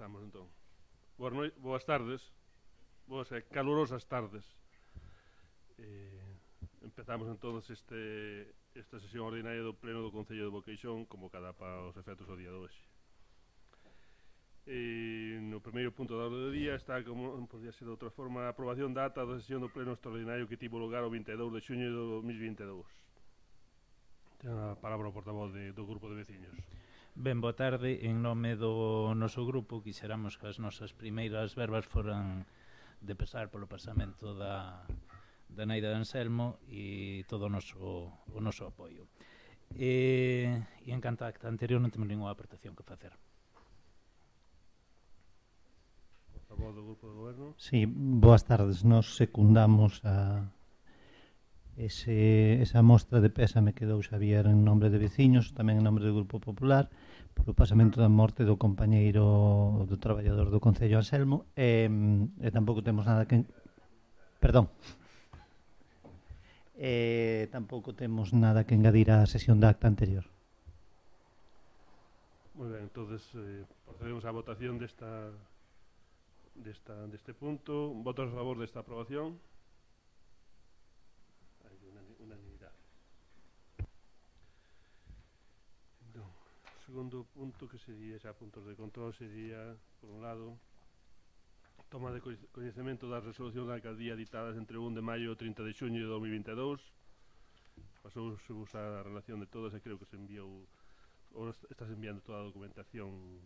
Empezamos entón. Boas tardes, boas e calurosas tardes. Empezamos entón esta sesión ordinaria do Pleno do Concello de Boqueixón, convocada para os efectos do día de hoxe. No primeiro punto da orde do día está, como non podía ser de outra forma, a aprobación da ata da sesión do Pleno extraordinario que tivo lugar o 22 de xuño de 2022. Ten a palabra o portavoz do grupo de veciños. Ben, boa tarde. En nome do noso grupo quixéramos que as nosas primeiras verbas foran de pesar polo pasamento da Naida de Anselmo e todo o noso apoio. E en canto a acta anterior non temos ninguna aportación que facer. Portavoz do grupo de goberno. Sí, boas tardes. Nos secundamos a esa mostra de pésame que dou Xavier en nombre de veciños, tamén en nombre do Grupo Popular, polo pasamento da morte do compañeiro do traballador do Concello Anselmo, e tampouco temos nada que... Perdón. Tampouco temos nada que engadir á sesión da acta anterior. Moi ben, entonces procedemos á votación deste punto. Votos a favor desta aprobación? Hai unanimidade. Entón, o segundo punto, que sería xa puntos de control, sería, por un lado, toma de coñecemento das resolucións da alcaldía ditadas entre o 1 de maio e o 30 de xuño de 2022. Pasouse a relación de todas e creo que se enviou, ou estás enviando toda a documentación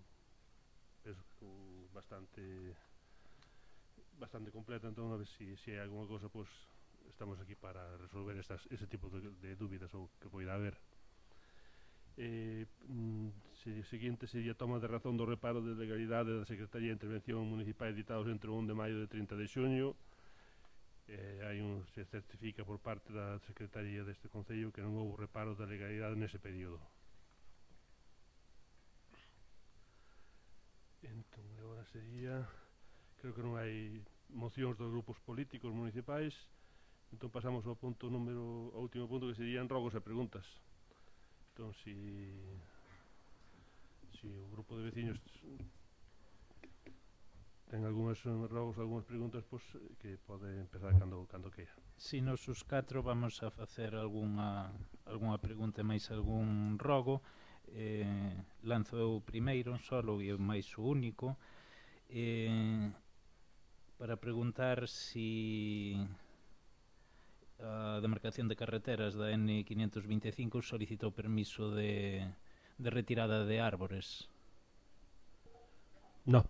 bastante completa, entón a ver se hai alguna cosa, pues estamos aquí para resolver ese tipo de dúbidas ou que poida haber. Seguinte sería toma de razón do reparo de legalidade da Secretaría de Intervención Municipal editados entre o 1 de maio e 30 de xuño. Se certifica por parte da Secretaría deste Concello que non houve reparo da legalidade nese período. Entón, agora sería... Creo que non hai mocións dos grupos políticos municipais, entón pasamos ao último punto, que serían rogos e preguntas. Entón, se o grupo de veciños ten algúns rogos, algúnas preguntas, pois que pode empezar cando queira. Si nos os 4 vamos a facer algunha pregunta e máis algún rogo, lanzo eu primeiro, solo e máis o único, para preguntar si a demarcación de carreteras da N525 solicitou permiso de retirada de árbores. No.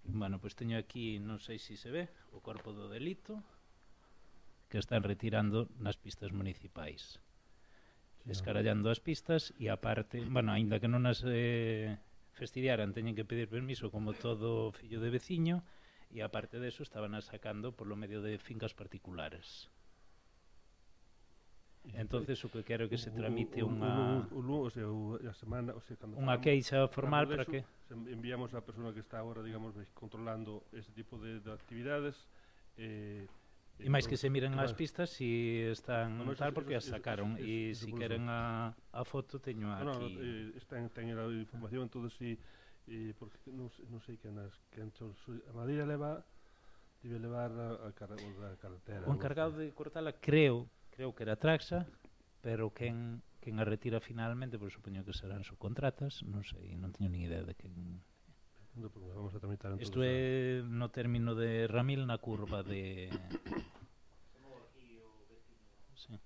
Bueno, pois teño aquí, non sei se se ve, o corpo do delito que están retirando nas pistas municipais, escarallando as pistas, e aparte, bueno, aínda que non as fastidiaran, teñen que pedir permiso como todo fillo de veciño, e aparte deso estaban sacando polo medio de fincas particulares. Entonces o que quero é que se tramite unha queixa formal para que enviamos a persoa que está agora, digamos, controlando este tipo de actividades, e máis que se miren as pistas si están tal, porque as sacaron, e se queren a foto teño aquí. Ten a información, entón si porque non sei que a Madeira debe levar a carretera. O encargado de cortala creo que era Traxa, pero quen a retira finalmente, pois supoño que serán subcontratas, non sei, non teño nin idea de quen. Vamos a tramitar. Isto é no término de Ramil, na curva de... Sí.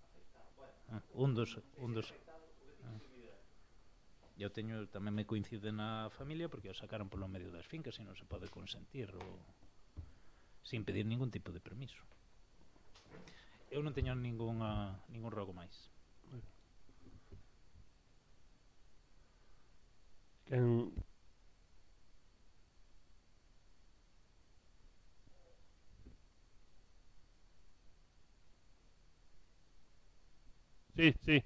Un dos... Eu teño, tamén me coincide na familia, porque o sacaron polo medio das fincas e non se pode consentir sin pedir ningún tipo de permiso. Eu non teño ningún rogo máis. Quen... Sí.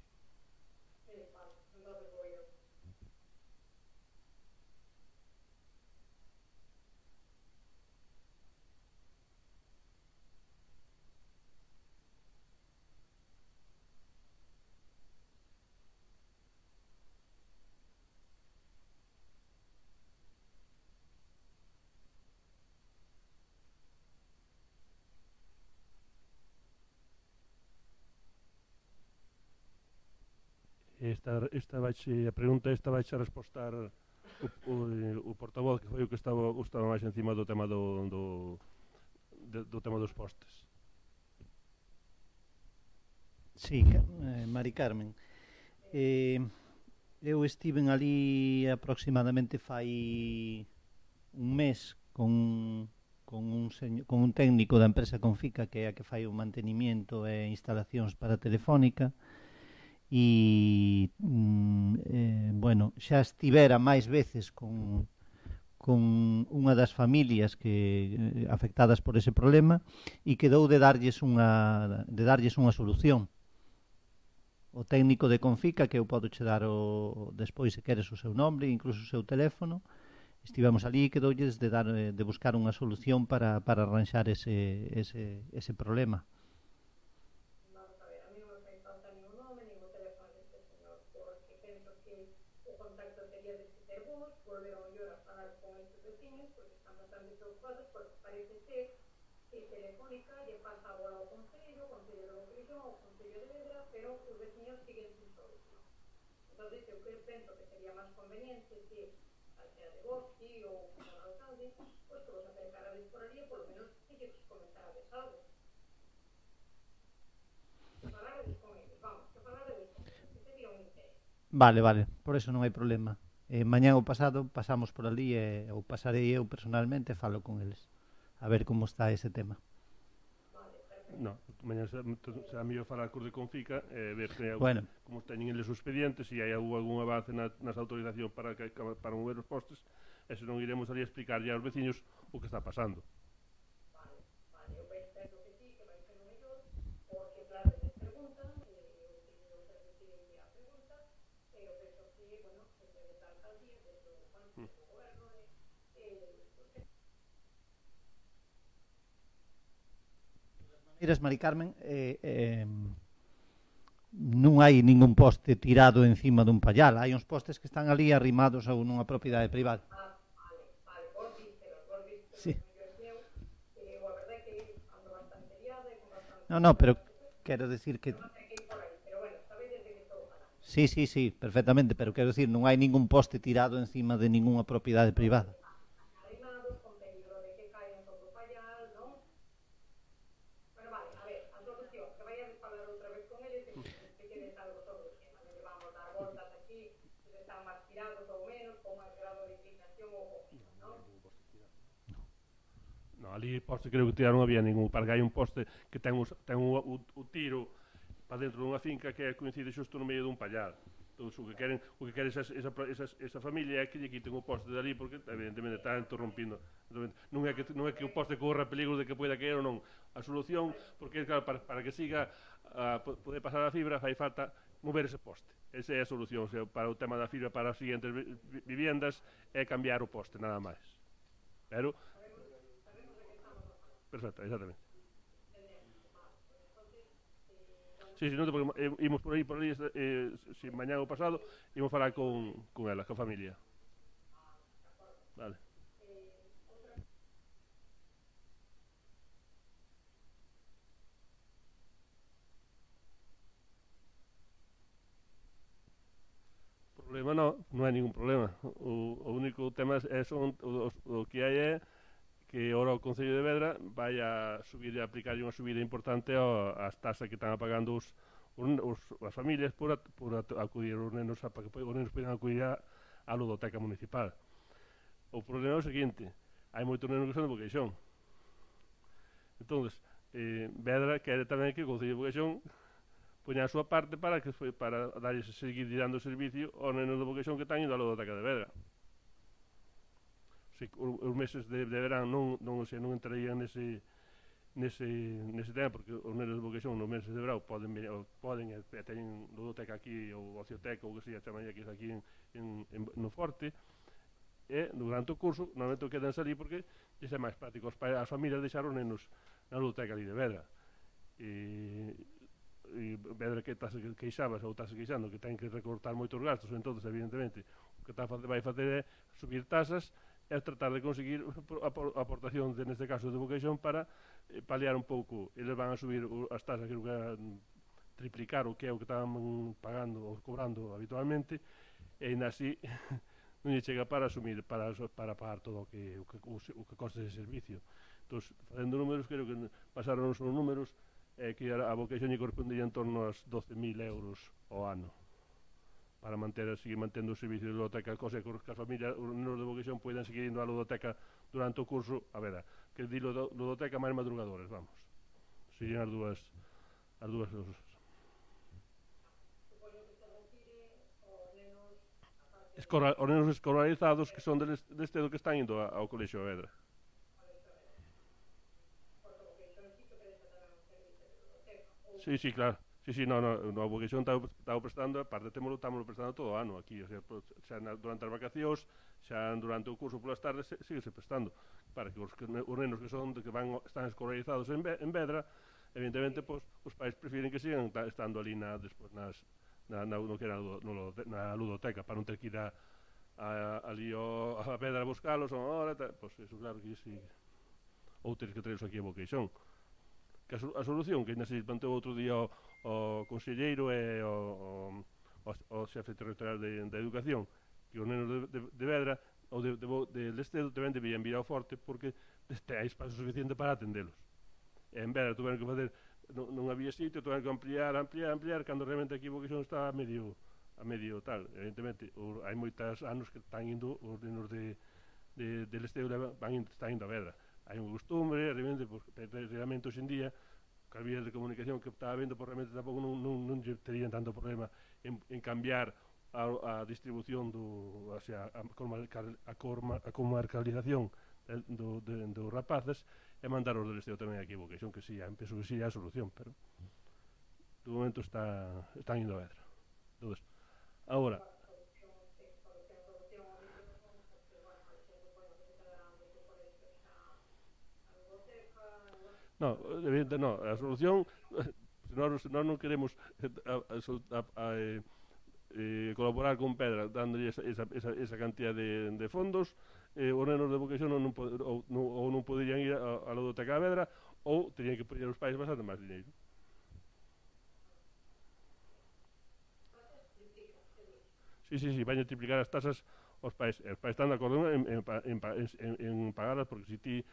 a pregunta esta vai a respostar o portavoz, que foi o que estaba máis encima do tema do tema dos postes. Sí, Mari Carmen. Eu estiven ali aproximadamente fai un mes con un técnico da empresa Confica, que é a que fai o mantenimiento e instalacións para Telefónica, e bueno, xa estivera máis veces con unha das familias que afectadas por ese problema, e quedou de darlles unha solución. O técnico de Confica, que eu podo che dar despois se queres o seu nombre, incluso o seu teléfono, estivemos ali e quedoulles de buscar unha solución para arranxar ese problema. Vamos a ver, a mí non me fai falta nin o nome, nin o teléfono deste señor, porque penso que o contacto sería de ter vos, volver ao mellor a falar con estes veciños, porque están bastante preocupados, porque parece ser que Telefónica lle pasa a bola ao Concello de Boquerón, ao Concello de Vedra, pero os veciños siguen sin solución. Entón, eu penso que sería máis conveniente que, al sea de vos, ti ou con o alcalde, pois que vos acercarades por ali e polo menos que lle comentarades algo. Falarades con eles, vamos, que falarades con eles, que sería un interés. Vale, por eso non hai problema. Mañá ou pasado pasamos por ali ou pasarei eu personalmente e falo con eles a ver como está ese tema. No, mañá será mellor falar cos de Confica e ver como teñen eles os expedientes, se hai algún avance nas autorizacións para mover os postes, e se non iremos ali a explicarlle aos veciños o que está pasando. Vale, eu penso que sí, que vai ser o mellor, porque claro, les preguntan, eu recibirei a pregunta, e eu penso que, bueno, que desde a alcaldía, desde o goberno, Mari Carmen, non hai ningún poste tirado encima dun pallal, hai uns postes que están ali arrimados a nunha propiedade privada. Vale, vos vísteros, sí. A verdade é que ando bastante liada e con bastante... No, pero quero decir que... Non sei que ir por aí, pero bueno, sabedes de que estou falando. Sí, perfectamente, pero quero decir, non hai ningún poste tirado encima de ningunha propiedade privada. Arrimados, con peligro de que caian sobre o pallal, non? Bueno, vale, a ver, a solución, que vayades falar outra vez con eles e que quedes algo sobre o tema. Non lle vamos dar voltas aquí, se están máis tirados ou menos, con máis grado de inclinación ou menos, non? No, ali poste creo que non había ningún, para que hai un poste que ten o tiro para dentro dunha finca que coincide xusto no medio dun pallal. Entón, o que queren esa familia é que lle quiten o poste dali, porque evidentemente está interrompindo. Non é que o poste corra peligro de que poida caer ou non. A solución, porque claro, para que siga a poder pasar a fibra, fai falta mover ese poste. Esa é a solución, para o tema da fibra para as seguintes viviendas é cambiar o poste, nada máis. Pero perfecto, exactamente. Sí, non te porque imos por aí, si mañá ou pasado, imos falar con ela, con a familia. Vale. Problema non hai ningún problema. O único tema son o que hai é que ora o Concello de Vedra vai a aplicar unha subida importante ás tasas que están pagando as familias por acudir os nenos, para que os nenos poden acudir á ludoteca municipal. O problema é o seguinte: hai moitos nenos que son de Boqueixón. Entón, Vedra quere tamén que o Concello de Boqueixón poña a súa parte para darlles seguir dando servicio aos nenos de Boqueixón que están indo á ludoteca de Vedra. Os meses de verán non entrarían nese tema, porque os nenos de Boqueixón nos meses de verão poden e teñen ludoteca aquí ou ocioteca ou que se chaman aquí no Forte, e durante o curso normalmente quedan salir porque é máis práctico as familias deixar os nenos na ludoteca ali de Vedra. E Vedra que queixabas ou estás queixando que ten que recortar moitos gastos, entón evidentemente o que vai facer é subir tasas é tratar de conseguir a aportación neste caso de Boqueixón para paliar un pouco. Eles van a subir as tasas, creo que triplicar o que é o que estaban pagando ou cobrando habitualmente, e ainda así non lle chega para asumir, para pagar todo o que costa ese servicio. Entón, facendo números, creo que pasaron os números, que a vocación lle correspondería en torno aos 12.000 euros ao ano para seguir mantendo o servicio de ludoteca, cosa que as familias, os nenos de vocación poidan seguir indo á ludoteca durante o curso, a ver, que di ludoteca máis madrugadores, vamos. Serían as dúas cousas. Supoño que se refire aos nenos Os nenos escolarizados que son deste do que están indo ao colexio de Vedra. porque o que son sí que presta tamén un servicio de biblioteca. Sí, claro. Sí, no, a vocación estaba prestando, aparte estamos prestando todo o ano aquí, o sea, xa durante as vacacións, xa durante o curso polas tardes, síguese prestando, para que os nenos que están escolarizados en Vedra, evidentemente, pues, os pais prefiren que sigan estando ali despois na ludoteca, para non ter que ir ali a Vedra a buscalos, pues eso, claro que sí, ou ter que traerlos aquí a vocación. Que a solución que ainda se planteou outro día o conselleiro e o xefe territorial de educación, que os nenos de Vedra ou de Lestedo tamén debían vir ao Forte porque hai espazo suficiente para atendelos. E en Vedra tuveron que facer, non había sitio, tuveron que ampliar, cando realmente aquí a vocación está a medio tal. Evidentemente, hai moitos anos que están indo os nenos de Lestedo están indo a Vedra. Hai un costumbre, realmente hoxe en día, que as vías de comunicación que estaba vendo, realmente tampouco non terían tanto problema en cambiar a distribución a comarcalización dos rapaces e mandar os del Esteo tamén aquí a vocación, que sí, penso que sí é a solución, pero de momento están indo a Vedra. Entonces, agora, no, evidente, no, a solución, se nós non queremos colaborar con Pedra dándolle esa cantidad de fondos, os nenos de vocación ou non poderían ir a ludoteca a Vedra, ou terían que poñer os pais bastante máis dinheiro. Sí, vayan a triplicar as tasas os pais están de acordo en pagarlas, porque se ti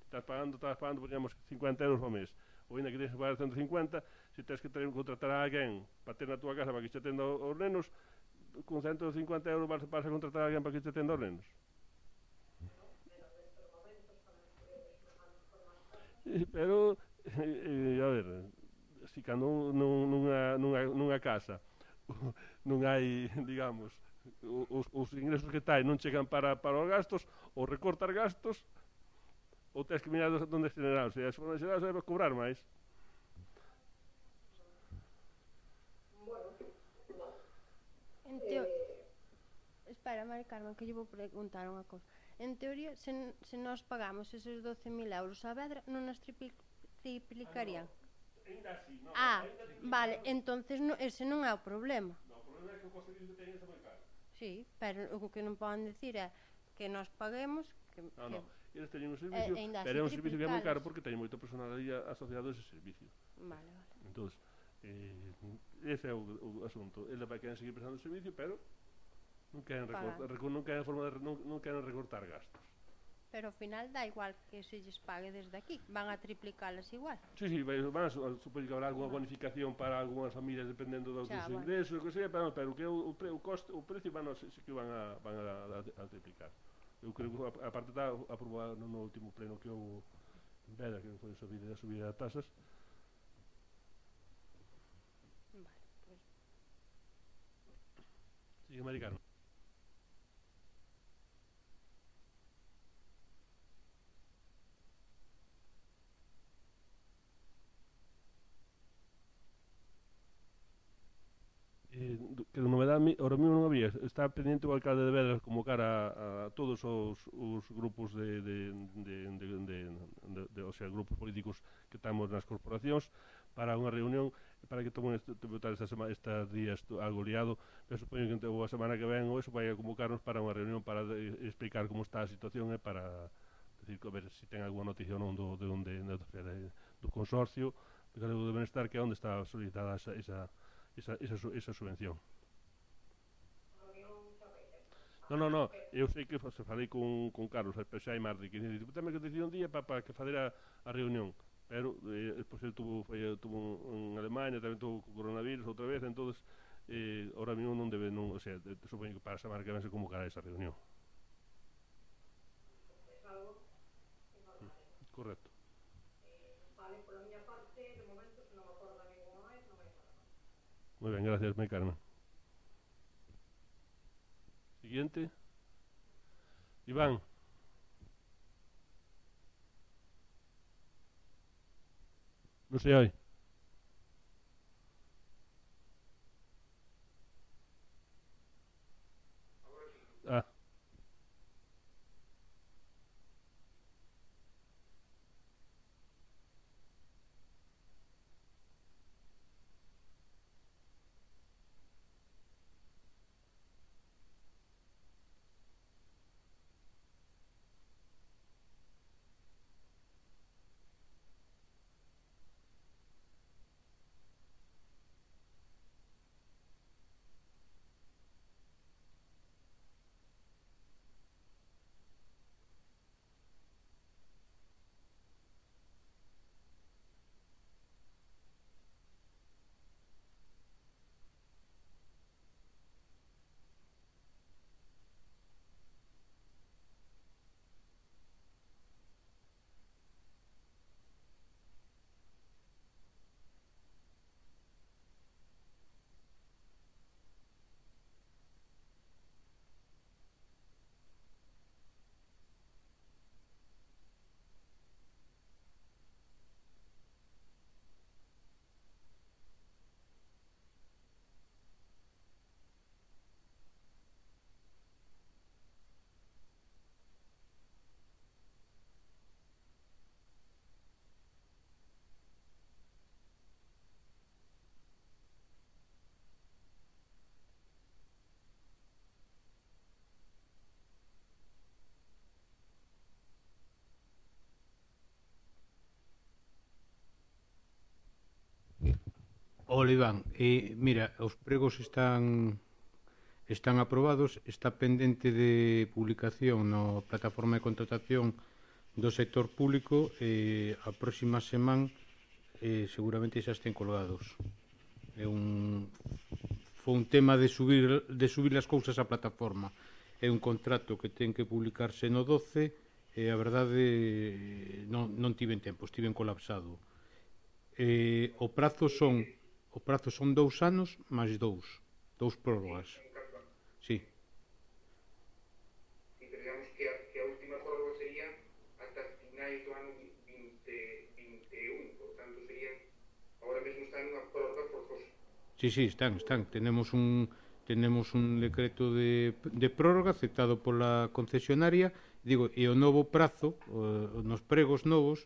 estás pagando, poñamos 50 euros ao mes, ou ainda que tens que pagar 150, se tens que contratar a alguén para ter na túa casa para que te atenda os nenos, con 150 euros vas a contratar a alguén para que te atenda os nenos. Pero, a ver, se cando nunha casa non hai, digamos, os ingresos que tai non chegan para os gastos, ou recortar gastos, ou tens que mirar onde general, se as fondas general vai cobrar máis. Espera, Mari Carmen, que lle vou preguntar unha cosa. En teoría, se nós pagamos eses 12.000 euros a Vedra, non nas triplicarían? Vale, entonces ese non é o problema. Non, o problema é que o coste disso ten ese moi caro. Sí, pero o que non poden decir é que nós paguemos... Non, eles teñen un servicio, pero é un servicio que é moi caro porque teñen moito personal aí asociado a ese servicio. Vale. Entón, ese é o asunto. Eles vai querer seguir prestando o servicio, pero non queren recortar gastos. Pero ao final dá igual que se lles pague desde aquí, van a triplicalas igual. Sí, supoño que habrá alguna bonificación para algunhas familias dependendo dos ingresos, que sea, pero que o precio sí que van a triplicar. Eu creo que a parte está aprobada no último pleno que houve en Vedra, que foi a subida de tasas. Vale, pues... Sigue, Mari Carmen. Que de novedade ahora mesmo non había, está pendiente o alcalde de Vedra convocar a todos os grupos o sea, grupos políticos que estamos nas corporacións para unha reunión para que tomen estes días algo liado, pero supoño que a semana que ven ou eso vai a convocarnos para unha reunión para explicar como está a situación e para decir, a ver se ten alguna noticia ou non do consorcio Galego de Benestar, que é onde está solicitada esa subvención. No, eu sei que se falei con Carlos, pero xa hai máis de 15 días. Temos que decidir un día para que fazer a reunión, pero depois ele tuvo en Alemania, tamén tuvo coronavirus outra vez, entonces ahora mismo non debe, o sea, supoño que para a semana que ven se convocará esa reunión. Correcto. Vale, por la miña parte, de momento, se non me acorda ninguna máis, non vai nada máis. Moi ben, gracias, Mari Carmen. Siguiente. Iván. Non se oi. Ah. Ola, Iván, mira, os pregos están aprobados, está pendente de publicación na plataforma de contratación do sector público e a próxima semana seguramente xa estén colgados. Foi un tema de subir as cousas á plataforma. É un contrato que ten que publicarse no 12 e a verdade non tiven tempo, estiven colapsado. O prazo son 2 anos máis dous prórrogas. Sí. Sí, pero digamos que a última prórroga sería ata finais do ano 2021, por tanto sería, ahora mesmo está nunha prórroga forzosa. Sí, están. Tenemos un decreto de prórroga aceptado pola concesionaria, digo, e o novo prazo, nos pregos novos,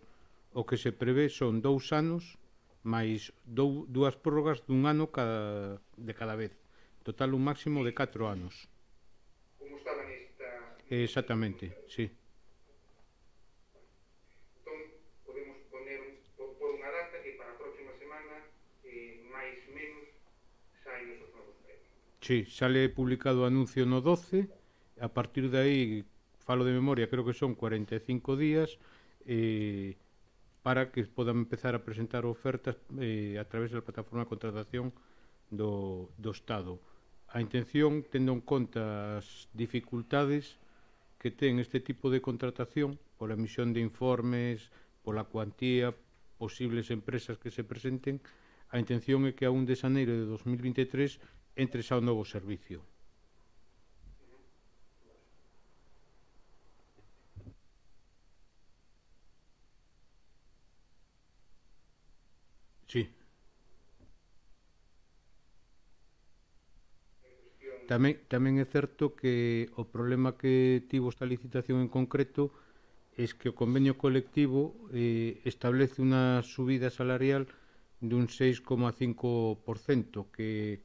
o que se prevé son 2 anos máis dúas prórrogas dun ano de cada vez. Total, un máximo de 4 anos. Como estaba nesta... Exactamente, sí. Entón, podemos por unha data que para a próxima semana, máis menos, saen esos novos pregos. Sí, sale publicado o anuncio no 12, a partir de aí, falo de memoria, creo que son 45 días, para que podan empezar a presentar ofertas a través da plataforma de contratación do Estado. A intención, tendo en conta as dificultades que ten este tipo de contratación, pola emisión de informes, pola cuantía, posibles empresas que se presenten, a intención é que a 1 de xaneiro de 2023 entre xa o novo servicio. Sí. Tamén é certo que o problema que tivo esta licitación en concreto é que o convenio colectivo establece unha subida salarial dun 6,5%, que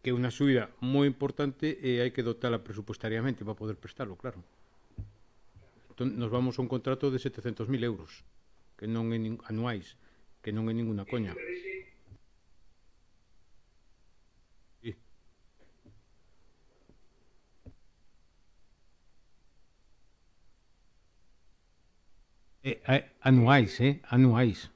é unha subida moi importante e hai que dotala presupuestariamente para poder prestalo, claro. Entón, nos vamos a un contrato de 700.000 euros, que non é anuais, que non é ninguna coña. Sí. Anuais, anuais.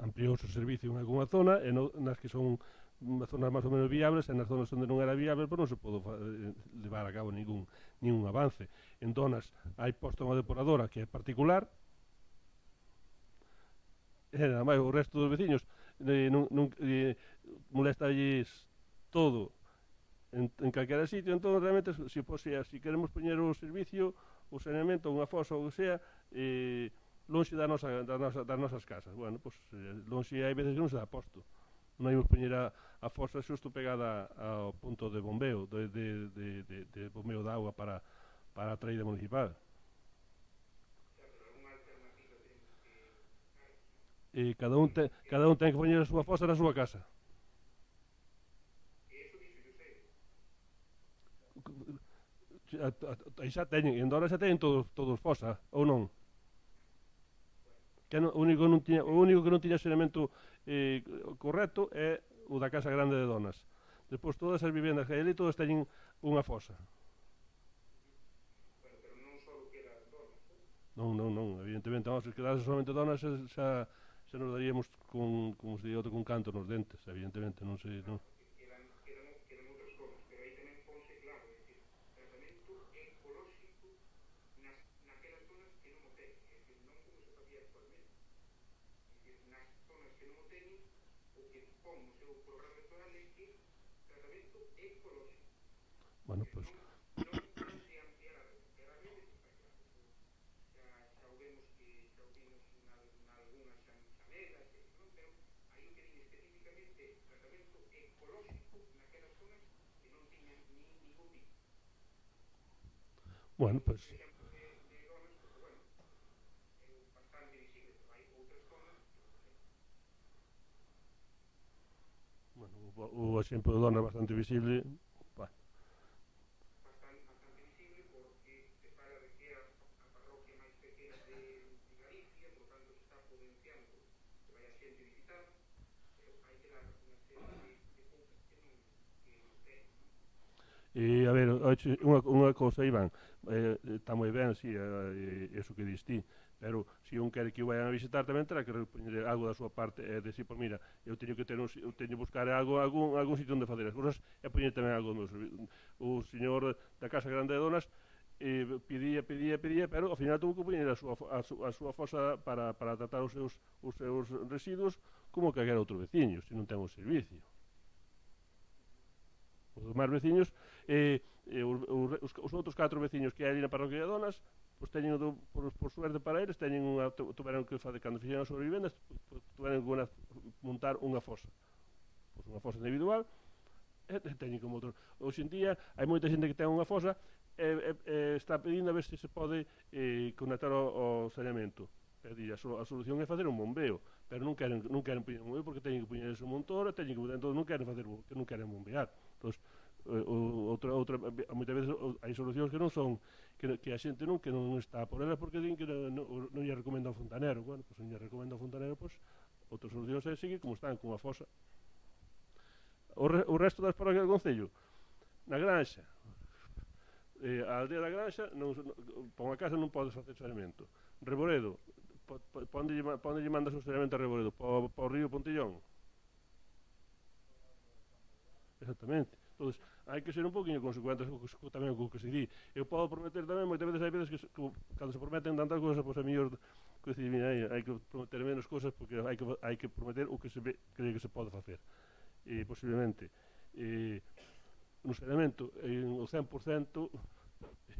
Ampliouse o servicio en algunha zona e nas que son zonas máis ou menos viables, e nas zonas onde non era viable, pois non se pode levar a cabo ningún avance. En zonas hai posta unha depuradora que é particular, e nada máis o resto dos veciños molestalles todo en calquera sitio. Entón realmente si queremos poñer o servicio, o saneamento, unha fosa ou o que sea, lonxe das nosas casas. Bueno, pois lonxe hai veces que non se dá posto. Non hai que poñer a fosa xusto pegada ao punto de bombeo, de bombeo de agua para a traída municipal. E cada un ten que poñer a súa fosa na súa casa. Aí xa teñen, en Dora xa teñen todos fosa, ou non? O único que non tiña saneamento correcto é o da Casa Grande de Donas. Despois todas as vivendas que hai ali, todas teñen unha fosa. Non, evidentemente, se quedase solamente Donas xa nos daríamos con canto nos dentes, evidentemente, non sei, non. Bueno, pois bueno, pois o exemplo de Dona é bastante visible. E, a ver, unha cousa, Iván, está moi ben, si, eso que dis ti, pero se un quere que o vayan a visitar tamén terá que poñer algo da súa parte, e decir, pois mira, eu teño que buscar algún sitio onde facer as cousas e poñer tamén algo do meu servicio. O señor da Casa Grande de Donas pedía, pero ao final tuvo que poñer a súa fosa para tratar os seus residuos como calquera outro veciño, se non ten o servicio. Os demais veciños, os outros 4 veciños que hai ali na parroquia de Donas, pois teñen, por suerte para eles, tuveron que fazer, cando fixeron as súas vivendas, tuveron que montar unha fosa. Pois unha fosa individual, e teñen como outro. Hoxe en día, hai moita xente que ten unha fosa e está pedindo a ver se se pode conectar ao saneamento. É dicir, a solución é facer un bombeo, pero non queren poñer un bombeo porque teñen que poñer ese motor, entón non queren bombear. Entón, moitas veces hai solucións que non son, que a xente que non está por elas porque din que non lle recomenda o fontanero. Bueno, pois non lle recomenda o fontanero, pois outra solución é seguir como están, con a fosa. O resto das parroquias do Concello, na Granxa, a aldea da Granxa, para unha casa non podes facer saneamento. Reboredo, para onde lle mandas o saneamento a Reboredo? Para o río Pontellón? Exactamente. Entón, hai que ser un poquinho consecuentes tamén co que se di. Eu podo prometer tamén, moitas veces hai veces que cando se prometen tantas cousas, pois é mellor que decir, mira, hai que prometer menos cousas porque hai que prometer o que se cree que se pode facer. Posiblemente no saneamento, o 100%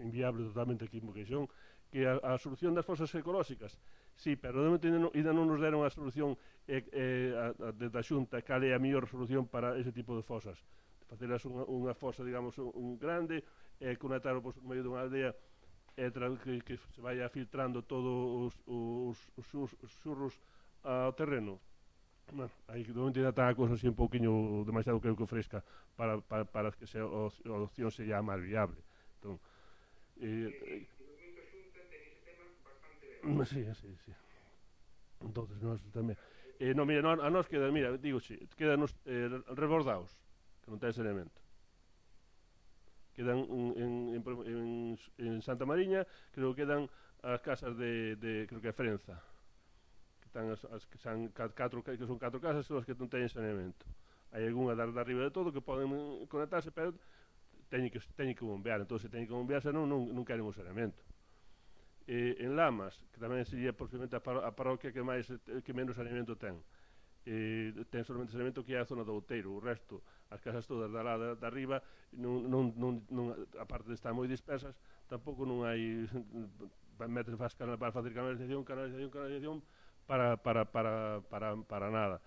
inviable totalmente aquí en Boqueixón, que a solución das fosas ecolóxicas, sí, pero de momento ainda non nos deron a solución desde a Xunta, cal é a mellor solución para ese tipo de fosas. Facelas unha fosa, digamos, un grande, conectar no medio dunha aldea, que se vaya filtrando todos os xurros ao terreno. Bueno, aí de momento ainda está a cousa así un pouquiño demasiado, creo que fresca para que a opción seja máis viable. Entón, sí. Entonces, nós tamén. Non, mira, a nós quedan, mira, digo, quedan Rebordaos, que non ten saneamento. Quedan en Santa Mariña, creo que quedan as casas de creo que é Frenza, que están que son 4 casas, son as que non teñen saneamento. Hai algunha de arriba de todo que poden conectarse, pero teñen que bombear, entón se teñen que bombear, senón non queren o saneamento. En Lamas, que tamén sería posiblemente a parroquia que menos saneamento ten, ten solamente saneamento que é a zona do Outeiro, o resto, as casas todas da lá de arriba, a parte de estar moi dispersas, tampouco non hai para facer canalización para nada.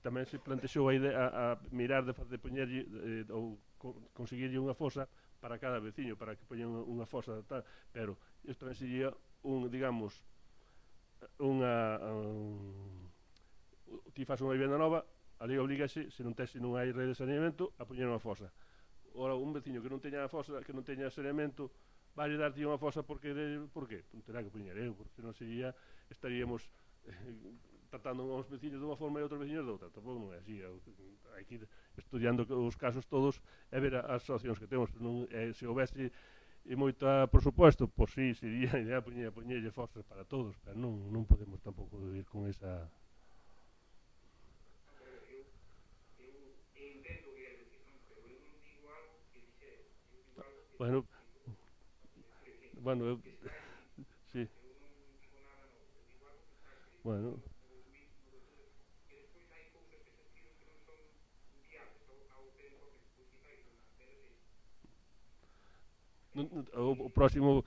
Tamén se plantexou a idea a mirar de poñerlle ou conseguirlle unha fosa para cada veciño, para que poñan unha fosa tal, pero isto tamén sería digamos, ti faz unha vivenda nova, a lei oblígase, se non hai rede de saneamento, a poñer unha fosa. Ora, un veciño que non teña fosa, que non teña saneamento, vai darlle unha fosa por qué? Non terá que poñer eu, porque non sería, estaríamos tratando uns veciños dunha forma e outros veciños de outra. Tampouco non é así, hai que ir estudiando os casos todos e ver as opcións que temos. Se houvese moito presupuesto, pois sí, sería a idea poñerlle forzas para todos, pero non podemos tampouco vivir con esa... Bueno, sí. Bueno. O próximo,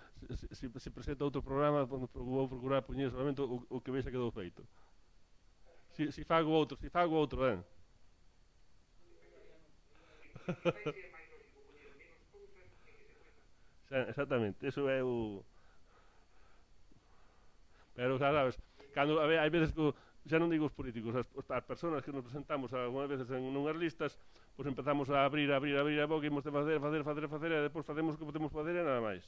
se presenta outro programa, vou procurar poñer solamente o que vexa quedou feito. Si fago outro, Exactamente, eso é o... Pero, sabes, cando hai veces que, xa non digo os políticos, as persoas que nos presentamos algunas veces en unhas listas, pois empezamos a abrir a boca e imos de facer, e depois facemos o que podemos facer e nada máis.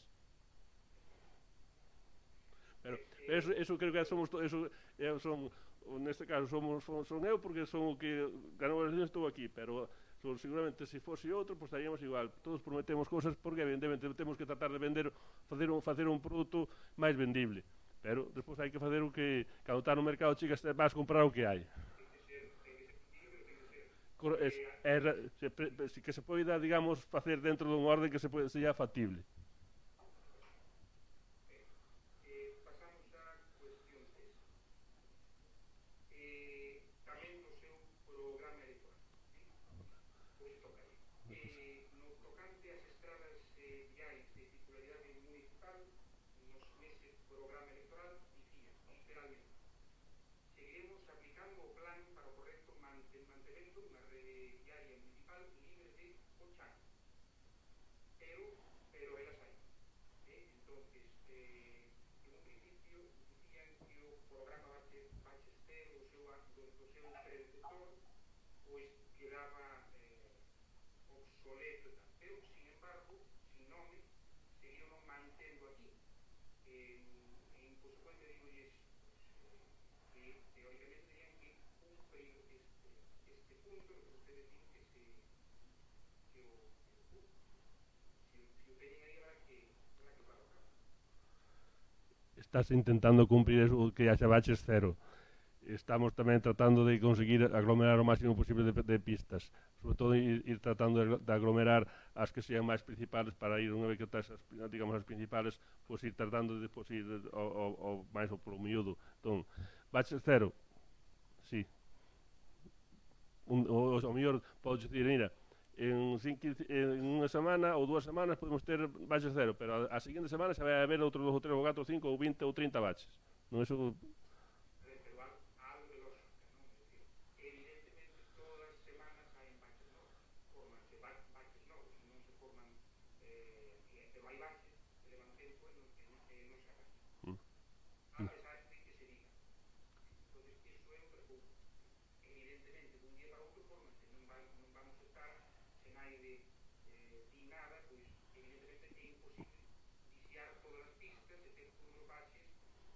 Pero eso creo que somos neste caso son eu, porque son o que ganou as eleccións, estou aquí, pero seguramente se fose outro, pois estaríamos igual. Todos prometemos cousas porque evidentemente temos que tratar de vender, facer un produto máis vendible, pero despois hai que facer o que, cando está no mercado, chicas, vas comprar o que hai. Que se poida, digamos, facer dentro dun orden que seja factible. Pasamos a cuestión 3. Tamén o seu programa electoral. Pois toca aí. No tocante ás estradas viais de titularidade municipal, nos meses programa electoral, dicía, literalmente, seguiremos aplicando o plan para o correcto mantemento dunha rede viaria municipal libre de cochan. Pero elas hai. Entonces, en un principio dicían que o programa Bachester, do seu predecesor, pois quedaba obsoleto e tal. Pero, sin embargo, sin nome, seguían mantendo aquí. En consecuencia, digolles que teóricamente tenían que cumprir este punto, lo que ustedes dicen que si o teñen aí habrá que colocar. Estás intentando cumprir o que haxa baches cero. Estamos tamén tratando de conseguir aglomerar o máximo posible de pistas, sobre todo ir tratando de aglomerar as que sean máis principales, para ir unha vez que estás, digamos, as principales, pois ir tratando de ir ao máis ou polo miúdo. Entón, baches cero, sí. O mellor podes dicir, mira, en unha semana ou 2 semanas podemos ter baches cero, pero a seguinte semana xa vai haber outros 2 ou 3 ou 4 ou 5 ou 20 ou 30 baches. Non é iso. Pero algo de lógica, non? É dicir, evidentemente todas as semanas hai baches novos, formanse baches novos, non se forman, pero hai baches que levan tempo e non se arrastran. A pesar de que se diga. Entón, iso é outra cousa. Evidentemente, dun día para outro formanse, non vamos estar sen aire din nada, pois evidentemente é imposible viciar todas as pistas e ter todos os baches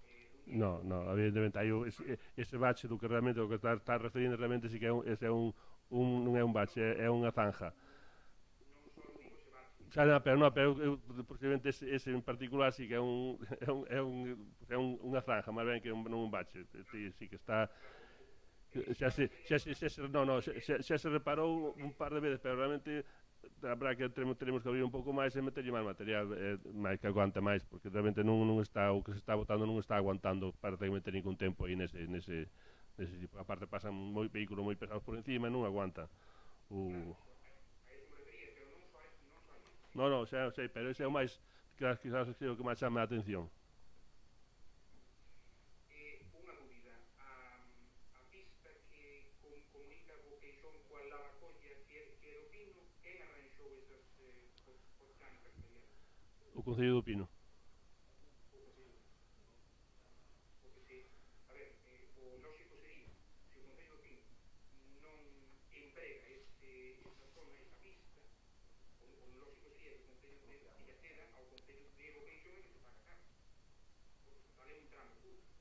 dun día. No, evidentemente hai ese bache do que realmente o que está referindo realmente si que ese é non é un bache, é unha zanja. Non só digo ese bache. Pero posiblemente ese en particular si que é unha zanja, máis ben que non un bache. Si que está xa se reparou un par de veces, pero realmente habrá que teremos que abrir un pouco máis e meterlle máis material, máis que aguante máis, porque realmente non está, o que se está botando non está aguantando prácticamente ningún tempo aí nese tipo. Aparte pasan vehículos moi pesados por encima e non aguanta Non, xa sei, pero ese é o máis quizás é o que máis chama a atención. Unha dúbida, a pista que comunica Boqueixón coa Lavacolla que é do Pino, quen arranxou esas cancas que había? O Concello do Pino. Porque se, a ver, o lógico sería, se o Concello do Pino non emprega esa zona, esa pista, o lógico sería que o Concello de Villaceda ao Concello de Boqueixón que se paga caro. Porque se vale un tramo curto.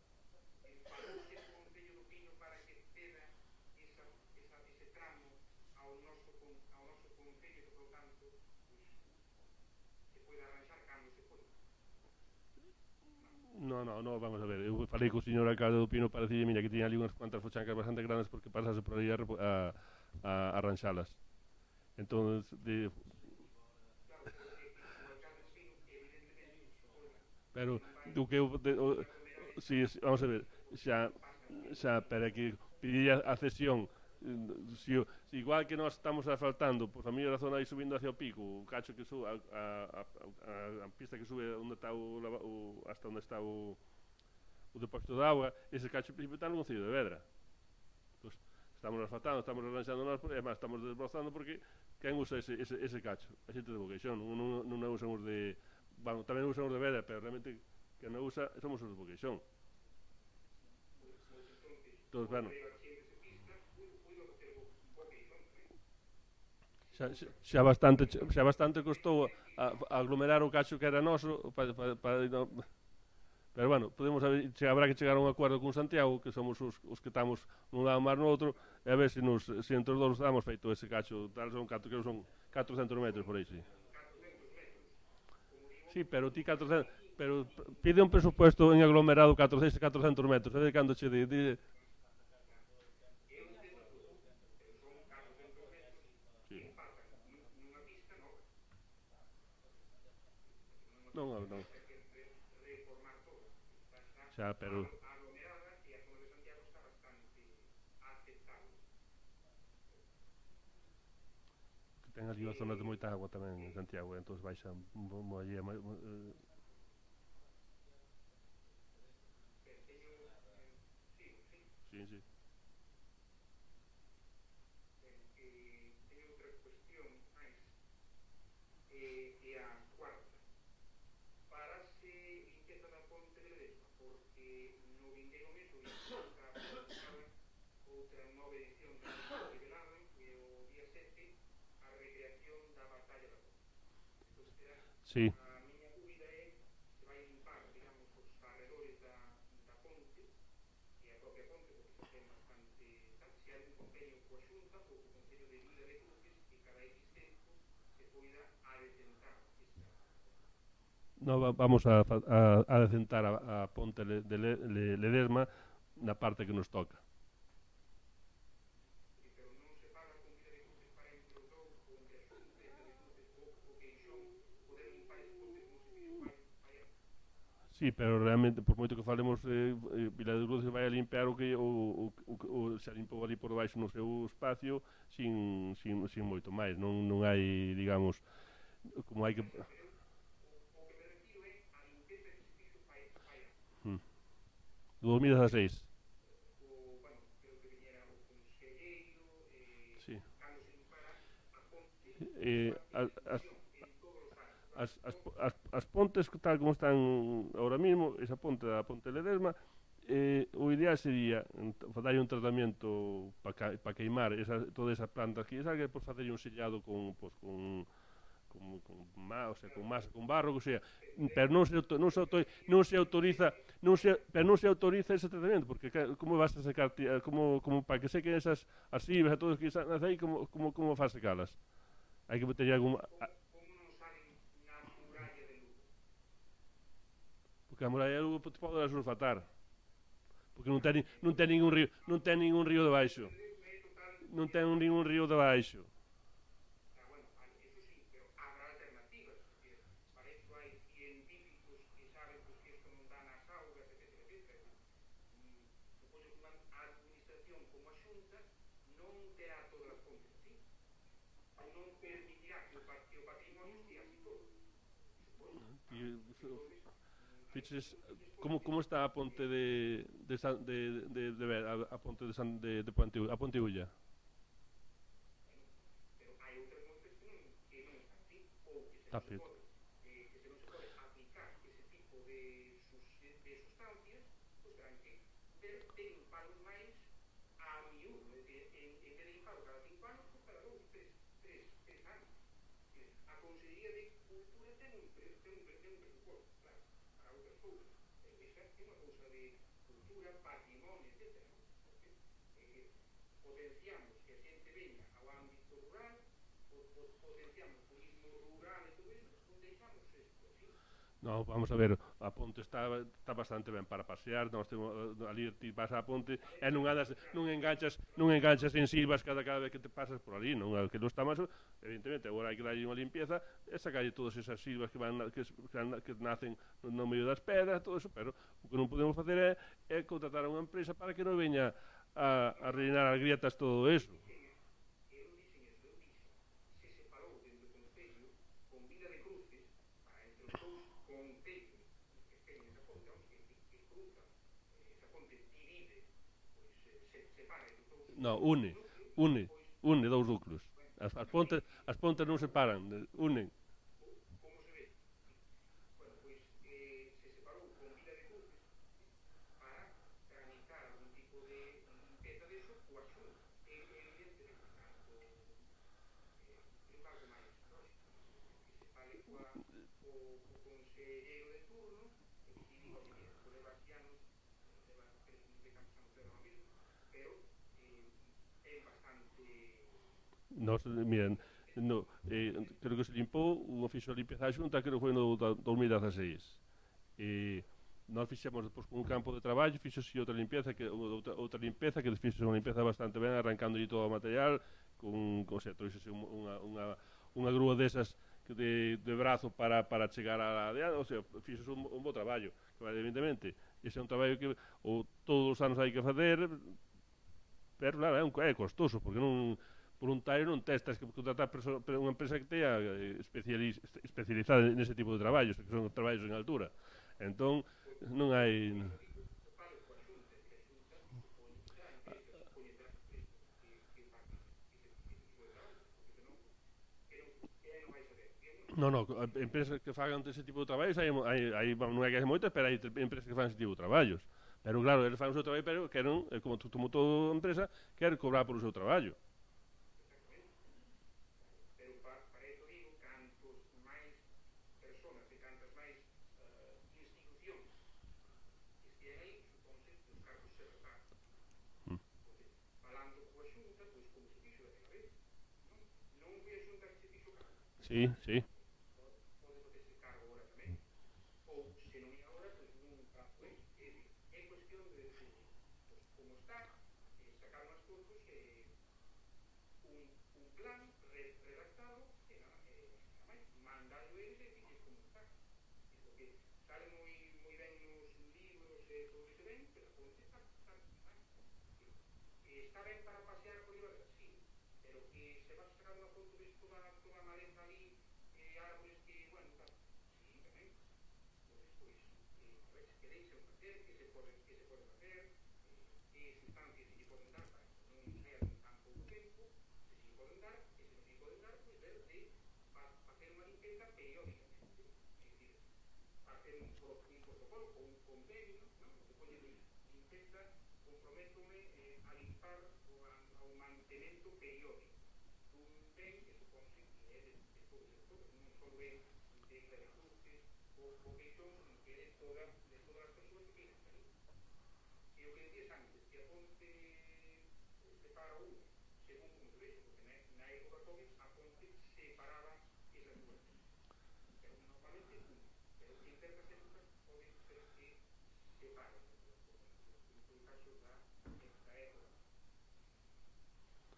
Pagou-se o Concello do Pino para que ceda ese tramo ao noso Concello, que, por tanto, se pode arranxar cando se pode. No, vamos a ver, eu falei co señor alcalde do Pino para decirle, mira, que tiña ali unhas cuantas fochancas bastante grandes porque pasase por aí a arranxalas. Entón, pero do que eu si, vamos a ver, xa para que pediría a cesión, si igual que nós estamos asfaltando, pois a mellor a zona aí subindo hacia o pico, o cacho que sube a pista que sube onde está hasta onde está o depósito de auga, ese cacho principio está no Concello de Vedra. Pois estamos asfaltando, estamos arranxando nós, e máis estamos desbrozando porque quen usa ese cacho? A xente de Boqueixón, non usan os de, bueno, tamén usan os de Vedra, pero realmente quen non usa somos os de Boqueixón. Entón, bueno, xa bastante costou aglomerar o cacho que era noso pero bueno, habrá que chegar a un acordo con Santiago, que somos os que estamos nun lado mar no outro, e a ver se entre os dous damos feito ese cacho, tal son 400 metros por aí, sí. Sí, pero ti 400, pero pide un presupuesto en aglomerado 400 metros, é de cando che di Non. Xa, pero aglomerada e a zona de Santiago está bastante aceptable. que ten ali unha zona de moita agua tamén en Santiago, entón baixa mollea Sí. Teño outra cuestión máis, e a cuarta. Parase limpeza da ponte de Ledesma, porque no vindeiro mes o está planificada outra nova edición da ponte de Velado, que o día 7 a recreación da batalla da ponte. Entón, Sí. a miña dúbida é se vai limpar, digamos, os arredores da ponte e a propia ponte, porque se ten bastante, se hai un convenio coa Xunta ou co Concello de Vila de Cruces que cada X tempo se poida adecentar esa. No, vamos a adecentar a ponte de Ledesma na parte que nos toca. Pero non se paga con Vila de Cruces para entre os dous, ou entre a Xunta e Vila de Cruces ou Queixón, poder limpar ese ponte como se fixo vai Sí, pero realmente, por moito que falemos, Vila de Cruces vai a limpiar o se limpou ali por baixo no seu espacio sin moito máis. Non hai, digamos, como hai que... O que me refiro é a limpeza que se fixo fai Do 2016. bueno, creo que viñera o conselleiro, Sí. cando se limpara a ponte, en todos os anos. As pontes tal como están ahora mismo, esa ponte da Ponte Ledesma, o ideal sería dar un tratamento para queimar todas esas plantas que salga, por facer un sellado con masa, con barro, que sea, pero non se autoriza ese tratamento, porque como vas a secar, como para que sequen esas asivas e todo que están aí, como vas a secalas? Hai que meter algún... Como non salen na muralla de Lugo? Porque a muralla de Lugo pode sulfatar, porque non ten ningún río debaixo, non ten ningún río debaixo. Bueno, eso sí, pero habrá alternativas, porque para eso hai científicos que saben pues, que esto non dá nas augas, etc. Supoño que a administración como a Xunta non terá todas as pontes así, ou non permitirá que o patrimonio estea así todo. Fiches, como está a ponte a ponte de Ponte Ulla? Pero hai outras pontes que non están así, ou que se Está non se feito. pode aplicar ese tipo de sustancias, pues terán que ver de limpalos máis a miúdo, en vez de limpalo cada 5 anos, pues cada 2, 3 anos. A Consellería de Cultura ten un presupuesto, claro, para outras cousas, pero esa é unha cousa de cultura, patrimonio, etc. Porque potenciamos que a xente veña ao ámbito rural, potenciamos o turismo rural e todo iso, non deixamos isto así. No, vamos a ver, a ponte está bastante ben para pasear, nós temos ali ti vas á ponte e non enganchas en silvas cada vez que te pasas por ali, non, que non está máis, evidentemente, agora hai que darlle unha limpieza e sacarlle todas esas silvas que nacen no medio das pedras, todo eso, pero o que non podemos facer é contratar a unha empresa para que non veña a rellenar as grietas todo eso. Eu dixen eso, se separou dentro do Concello con Vila de Cruces para entre os dous concellos que teñen esa ponte, que cruza esa ponte, divide, se separa entre os dous. No, une dous núcleos. As pontes non separan, unen. Como se ve? Bueno, pois se separou con Vila de Cruces para tramitar algún tipo de limpeza de eso coa Xunta. Evidentemente, tanto é algo máis lógico, que se fale co conselleiro de turno e que se diga, oye, isto leva aquí anos, leva, creo que non sei cantos anos leva a mesmo, pero é bastante... Miren, creo que se limpou unha fixo a limpeza da Xunta, creo que foi no 2016. Nós fixemos depois con un campo de traballo, fixose outra limpeza que fixose unha limpeza bastante ben, arrancándolle todo o material, trouxese unha grúa desas de brazo para chegar a o sea, fixose un bo traballo, que evidentemente ese é un traballo que todos os anos hai que facer, pero claro, é costoso, porque non voluntario non tens que contratar unha empresa que teña especializada nese tipo de traballos, que son traballos en altura. Entón, non hai... Non, empresas que fagan ese tipo de traballos non hai que hacer moitas, pero hai empresas que fan ese tipo de traballos. Pero claro, eles fan o seu traballo, pero queren, como toda empresa, quer cobrar polo seu traballo. Sí, sí. Pode facerse cargo agora tamén. Ou, se non é agora, pois nun prazo é cuestión de como está, sacar unhas fotos un plan redactado e nada máis mandarlo eles e dicir como está. Porque sale moi ben nos libros e todo iso ben, pero a ponte está ben para pasear por Ibarra, sí, pero que se vas a sacar unha foto ves toda a maleza ali, árboles que, bueno, tal, sí, tamén. Entonces, a ver se queréis un facer, que se pode facer, que sustancias se lle poden dar para que non sean tan pouco tempo, se lle poden dar, e se non lle poden dar, pois ver de facer unha limpeza periódicamente, é dicir, facer un protocolo ou un convenio, non? Que poñen limpeza, comprométome a limpar ao mantemento periódico dun ben que suponse que é de todos os todos, non só é de Clarijuste ou Queixón, sino que é de todas as persoas que viven ali. E o que decías antes, que a ponte separa un, según como se vexe, porque na época COVID a ponte separaba esas duas cosas. Pero normalmente un, pero en certas épocas pode ser que separen as duas cosas, como foi o caso da época.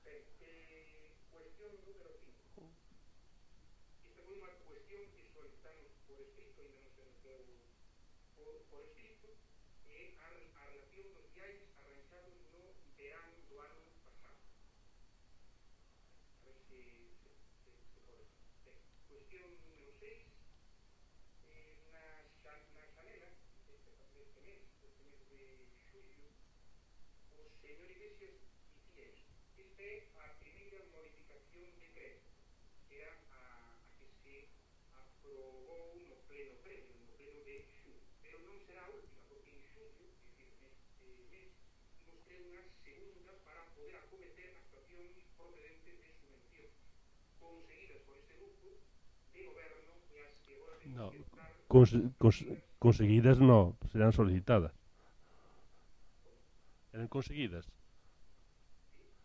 Ben, cuestión número 5. Esta foi unha cuestión que solicitamos por escrito, ainda non se nos deu por escrito, é a relación dos viajes arranxados no verán do ano pasado. A ver se pode. Ben, cuestión número 6. Na xanela deste mes de xullo, o señor Iglesias dicía isto. Esta é a primeira modificación de crédito, que era a que se aprobou no pleno previo, no pleno de xullo. Pero non será a última, porque en xullo, é dicir, neste mes, imos ter unha segunda para poder acometer actuacións procedentes de subvencións conseguidas por este grupo de goberno e as que agora temos que estar conseguidas no, serán solicitadas. Eran conseguidas.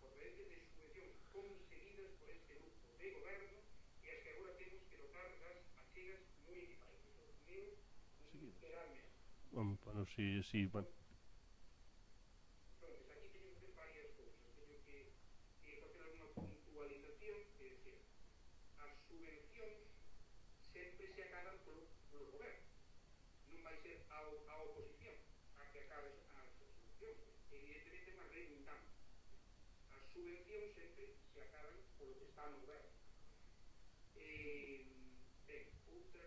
Procedentes de subvencións conseguidas por este grupo de goberno e as que agora temos que dotar das achegas municipais. Iso meu literalmente. Bueno, sí, bueno. Entonces, aquí teño que hacer varias cousas. Teño que facer alguna puntualización, que é dicir, as subvencións sempre se acaban polo goberno. Non vai ser a oposición a que acabe as subvencións. Evidentemente é unha redundancia. As subvencións sempre se acaban polo que está no goberno. Ben, outra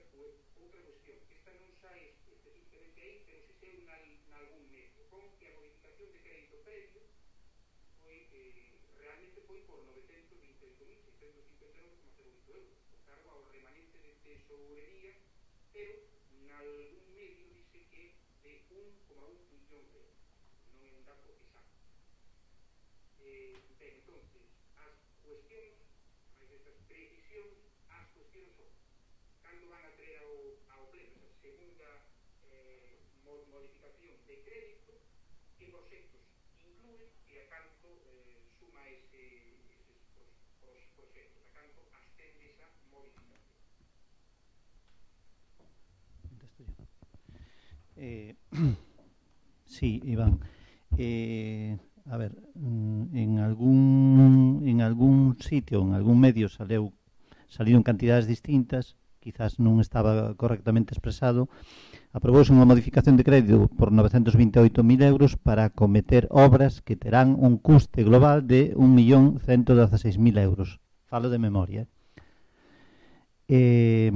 cuestión. Esta non sai especificamente aí, pero se sei nalgún medio. Con que a modificación de crédito previo realmente foi por 928.659,08 euros, o cargo ao remanente de tesourería, pero nalgún medio dice que de 1,1 millón de euros. Non é un dato exacto. Ben, entonces, as cuestións, máis estas precisións, as cuestións son cando van a traer ao pleno esa segunda modificación de crédito, que proxectos inclúe e a canto suma eses proxectos, a canto ascende esa modificación. Sí, Iván. A ver, en algún sitio, en algún medio saliron cantidades distintas, quizás non estaba correctamente expresado. Aprobouse unha modificación de crédito por 928.000 euros para acometer obras que terán un custe global de 1.116.000 euros. Falo de memoria. E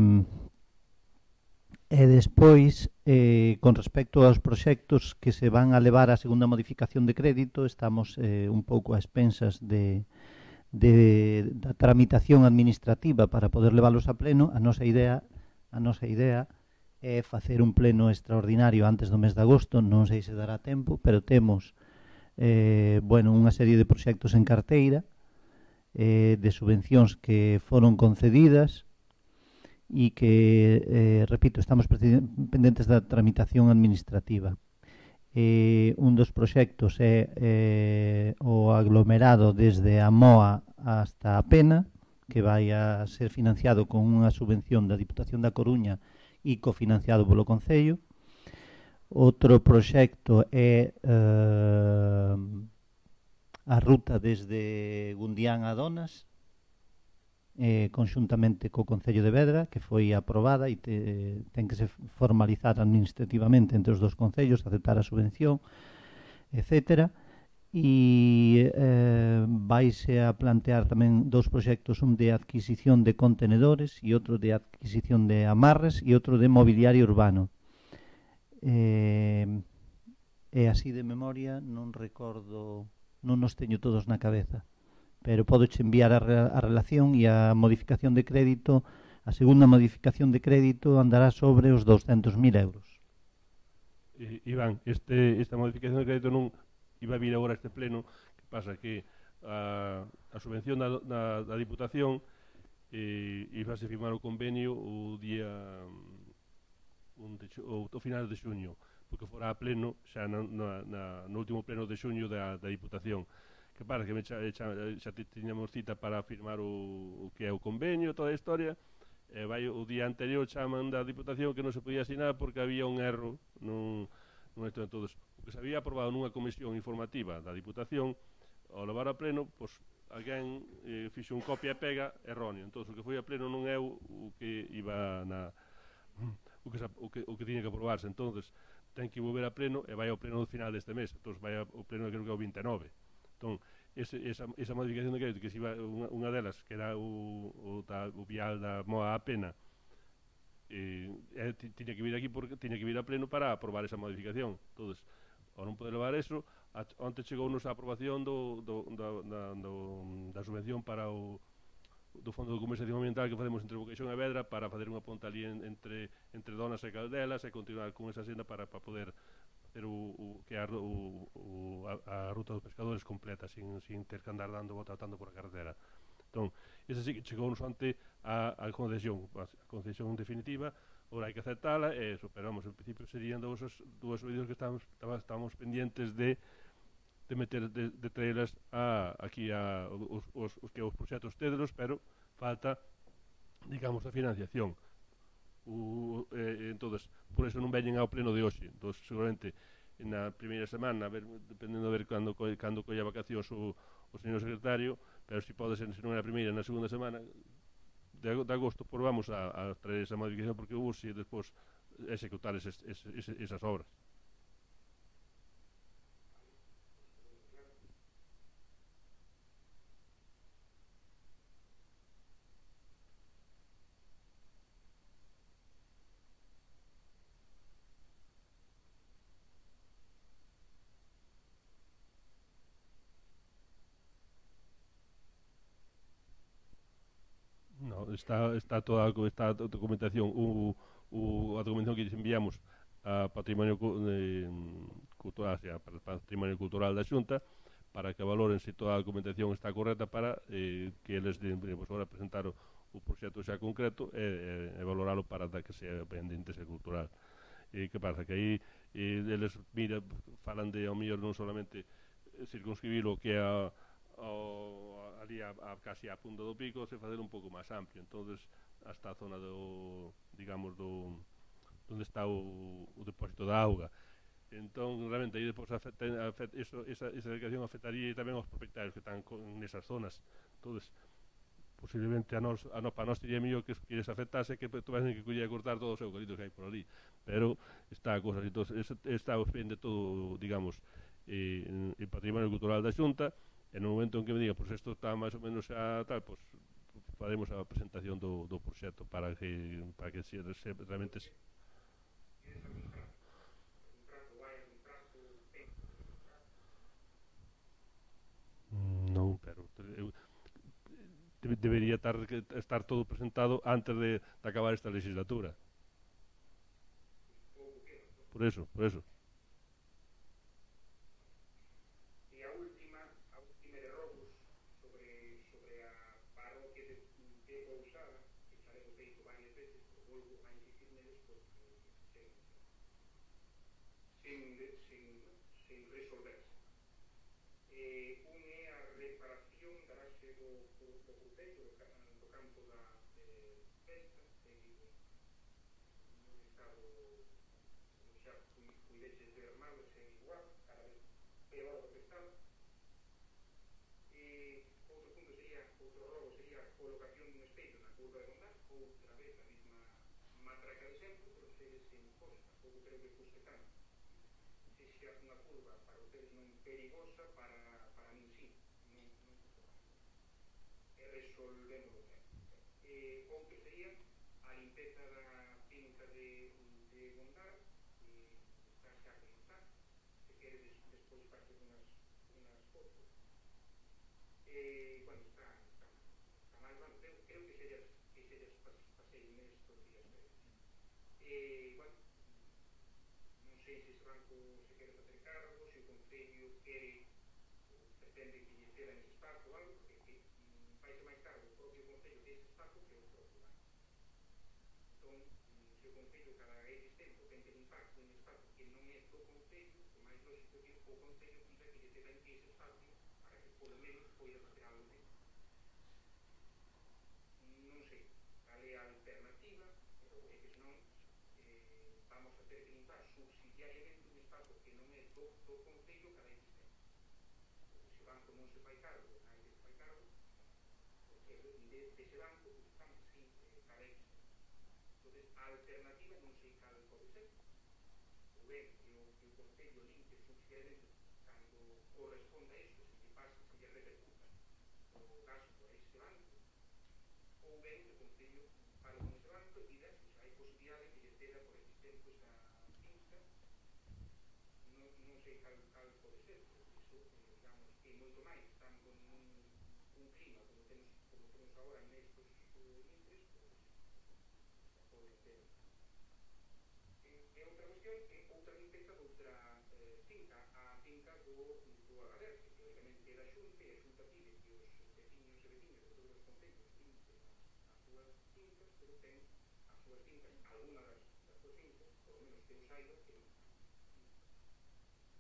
despois, con respecto aos proxectos que se van a levar á segunda modificación de crédito, estamos un pouco a expensas da tramitación administrativa para poder leválos a pleno. A nosa idea é facer un pleno extraordinario antes do mes de agosto. Non sei se dará tempo, pero temos unha serie de proxectos en carteira de subvencións que foron concedidas e que, repito, estamos pendentes da tramitación administrativa. Un dos proxectos é o aglomerado desde a Moa hasta a Pena, que vai a ser financiado con unha subvención da Diputación da Coruña e cofinanciado polo Concello. Outro proxecto é a ruta desde Gundián a Donas, conxuntamente co Concello de Vedra, que foi aprobada e ten que se formalizar administrativamente entre os dos concellos, aceptar a subvención, etcétera. E vaise a plantear tamén dous proxectos, un de adquisición de contenedores e outro de adquisición de amarres e outro de mobiliario urbano. E así de memoria non recordo, non os teño todos na cabeza, pero podoche enviar a relación e a modificación de crédito. A segunda modificación de crédito andará sobre os 200.000 euros. Iván, esta modificación de crédito non iba a vir agora este pleno, que pasa que a subvención da Diputación ibase firmar o convenio o día o final de xuño, porque fora a pleno xa no último pleno de xuño da Diputación. Que para que xa tiñamos cita para firmar o que é o convenio, toda a historia, e vai o día anterior chaman da Diputación que non se podía asinar porque había un erro non isto de todos. O que se había aprobado nunha comisión informativa da Diputación, ao levar a pleno, pois alguén fixo un copia e pega erróneo. Entón, o que foi a pleno non é o que iba o que tiña que aprobarse. Entón, ten que volver a pleno e vai ao pleno do final deste mes. Entón, vai ao pleno, creo que é o 29. Entón, esa modificación de crédito, que se iba, unha delas, que era o vial da Moa a Pena, tiña que vir aquí porque tiña que vir a pleno para aprobar esa modificación. Entón, ao non poder levar eso, onte chegounos a aprobación da subvención para do Fondo de Compensación Ambiental que facemos entre Boqueixón e Vedra para facer unha ponta ali entre Donas e Caldelas e continuar con esa senda para poder ter a ruta dos pescadores completa sin ter que andar dando volta tanto por a carretera. Entón, esa sí que chegounos ante a concesión definitiva. Ora hai que aceptala e superamos. En principio serían dúas medidas que estábamos pendientes de meter, de traelas aquí os proxectos tédelos, pero falta, digamos, a financiación. Entonces, por eso non veñen ao pleno de hoxe. Entón, seguramente na primeira semana, dependendo de ver cando colla vacacións o señor secretario, pero si pode ser, se non é na primeira, na segunda semana de agosto, por vamos a traer esa modificación, porque urxe despois executar esas obras. Está toda a documentación, a documentación que enviamos a Patrimonio Cultural, Patrimonio Cultural da Xunta, para que valoren se toda a documentación está correcta para que eles agora presentar o proxecto xa concreto e valoralo para que sea ben de interese cultural. Que pasa? Que aí eles falan de, ao mellor, non solamente circunscribir o que é ali casi a punta do pico, se facer un pouco máis amplio. Entonces, hasta a zona digamos, onde está o depósito da auga. Entón, realmente, aí depois esa dedicación afectaría tamén aos propietarios que están nesas zonas. Entonces, posiblemente para nós sería mellor que les afectase que tuvesen que coller e cortar todos os eucaliptos que hai por ali. Pero está a cosa, está depende todo, digamos, en Patrimonio Cultural da Xunta. E no momento en que me diga, pois isto está máis ou menos a tal, pois faremos a presentación do proxecto para que realmente non, pero debería estar todo presentado antes de acabar esta legislatura. Por eso. o colocación dun espello na curva de Gondar, outra vez a mesma matraca de sempre, pero ustedes sen costa, tampouco creo que custe tanto. Se xa unha curva para ustedes non perigosa, para min sí, non custa tanto. E resolvemos o tema. Outro sería a limpeza da finca de Gondar, está xa que non está, se queredes despois facer unhas fotos. Bueno, está mal, bueno, creo que se lles pasei nestos días previos. Bueno, non sei se ese banco se quere facer cargo, se o Concello quere ou pretende que lle cedan ese espazo ou algo, porque faise máis cargo o propio Concello deste espazo que o propio banco. Entón, se o Concello cada X tempo ten que limpar un espazo que non é do Concello, o máis lógico que o Concello pida que lle cedan ese espacio para que polo menos poida facer algo de. Non sei cal é a alternativa, pero é que senón vamos a ter que limpar subsidiariamente un espazo que non é do Concello cada X tempo. Porque se o banco non se fai cargo, hai que se fai cargo, porque dese banco están así cada X tempo. Entón, a alternativa non sei cal pode ser, ou ben que o Concello limpe subsidiariamente cando corresponda a iso, se lle pasa, se lle repercuta o gasto a ese banco, ou ben que o Concello fale con ese banco e pida se hai posibilidade que lle ceda por X tempo esa finca. Non sei cal pode ser, porque iso, digamos, que moito máis estando un clima como temos agora nestos intres, pois pode ter. E outra cuestión é outra limpeza doutra finca, a finca do Agader, que teóricamente é da Xunta, e a Xunta pide que os veciños e veciñas de todos os concellos limpen as súas fincas, pero ten as súas fincas, alguna das súas fincas, por lo menos que eu saiba, que non.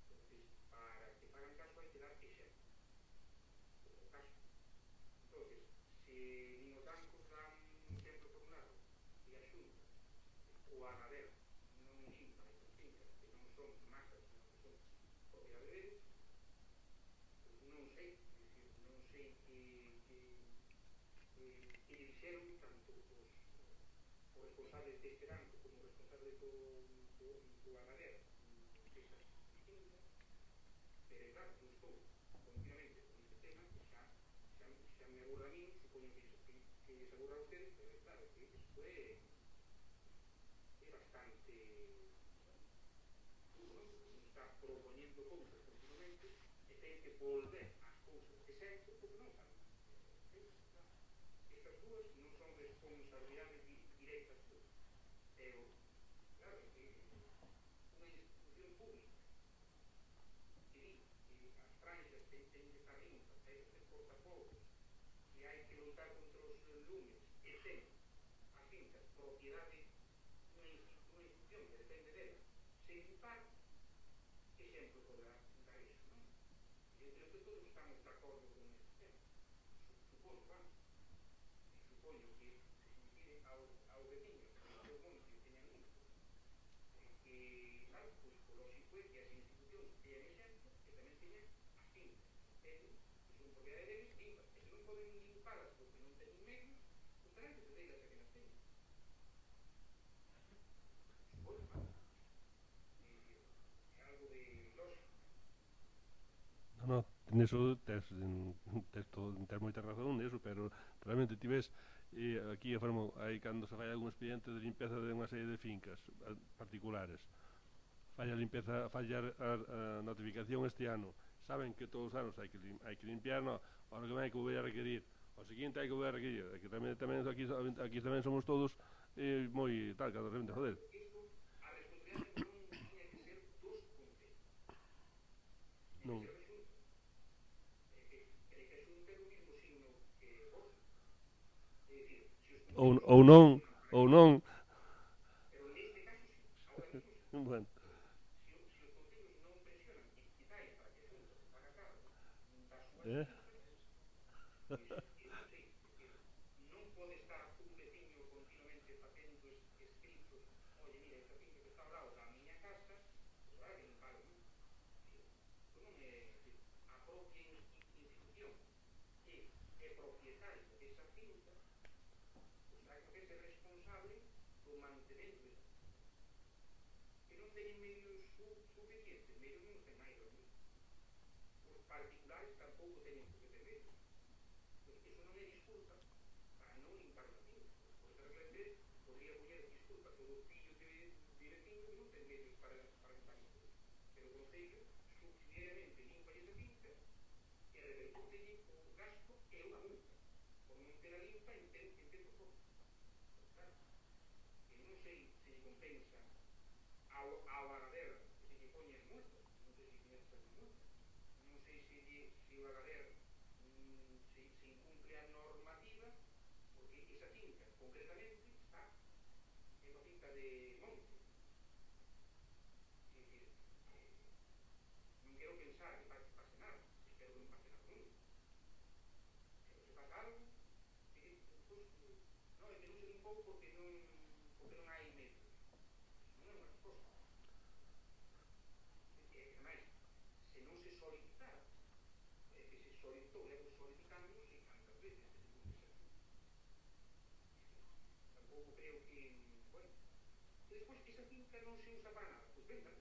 Entonces, para que fagan caso hai que dar exemplo, como o caso. Entonces, se nin os bancos dan exemplo por un lado, e a Xunta, o Agader, non limpa estas fincas que non son masas, senón que son propiedade deles, non sei, non sei que dixeron tanto os responsables deste banco como os responsables do Agader desas fincas, pero claro, eu estou continuamente con este tema que xa me aburra a mí, supoño que lles aburra a ustedes, pero claro, que isto é bastante duro, non? Porque non está propoñendo cousas continuamente e ten que volver ás cousas de sempre porque non sabe. Estas dúas non son responsabilidades directas súas, pero claro, que unha institución pública que di que as franxas teñen que estar limpas, que hai que ter cortapolvos, que hai que loitar contra os lumes, e ten as fincas propiedade dunha institución que depende dela, sen limpar, que exemplo poderá dar iso, non? Eu creo que todos estamos de acordo con este tema. Supoño, vamos. Supoño que se lle pide ao veciño que o seu monte o teñan limpo, que, claro, pois o lógico é que as institucións teñan exemplo e tamén teñan as fincas. Teñen, que son propiedade deles, limpas. E se non poden limpalas porque non teñen medios, pois terán que cedeilas a que nas teñen. Supoño, vamos. É algo de lógico. No, neso tes moita razón neso, pero realmente ti ves aquí hai cando se fai algún expediente de limpeza de unha serie de fincas particulares, falla a notificación este ano, saben que todos os anos hai que limpiar, no, ahora que vai que volver a requerir, o seguinte hai que volver a requerir, que tamén aquí tamén somos todos moi tal, cada repente, joder. A responsabilidade non tiña que ser dos concellos. Non. Ou non. Pero neste caso sí, agora mismo sí. Bueno. Se os concellos non presionan e quitáis para que a Xunta se faga cargo das súas fincas, non sei, non pode estar un veciño continuamente facendo escritos, oye, mira, esta finca que está ao lado da miña casa, pois vai que non pago, non? Non é a propia institución que é propietaria desa finca hai que ser responsable do mantemento desa pista. Que non teñen medios suficientes, medios non ten máis do mismo. Os particulares tampouco teñen por que ter medios. Pois iso non é disculpa para non limpar unha finca. Pois realmente podría poñer disculpa todo o fillo de veciño que non ten medios para limpar unha finca. Pero o Concello subsidiariamente limpa esa finca e repercútelle o gasto e unha multa por non ter a limpa en tempo corto. Claro, que non sei se lle compensa ao Agader que se lle poñen multas, non sei se coñeces as multas, non sei se o Agader se incumple a normativa, porque esa finca concretamente está en unha finca de monte. É dicir, non quero pensar que pase nada, espero que non pase nada nunca. Pero se pasa algo, pues, non, é que non se limpou porque non hai medios. Non é unha resposta. Ademais, se non se solicitara, que se solicitou, levo solicitando non sei cantas veces que se cumple esa finca. Tampouco creo que, bueno, e despois esa finca non se usa para nada, pois vendan.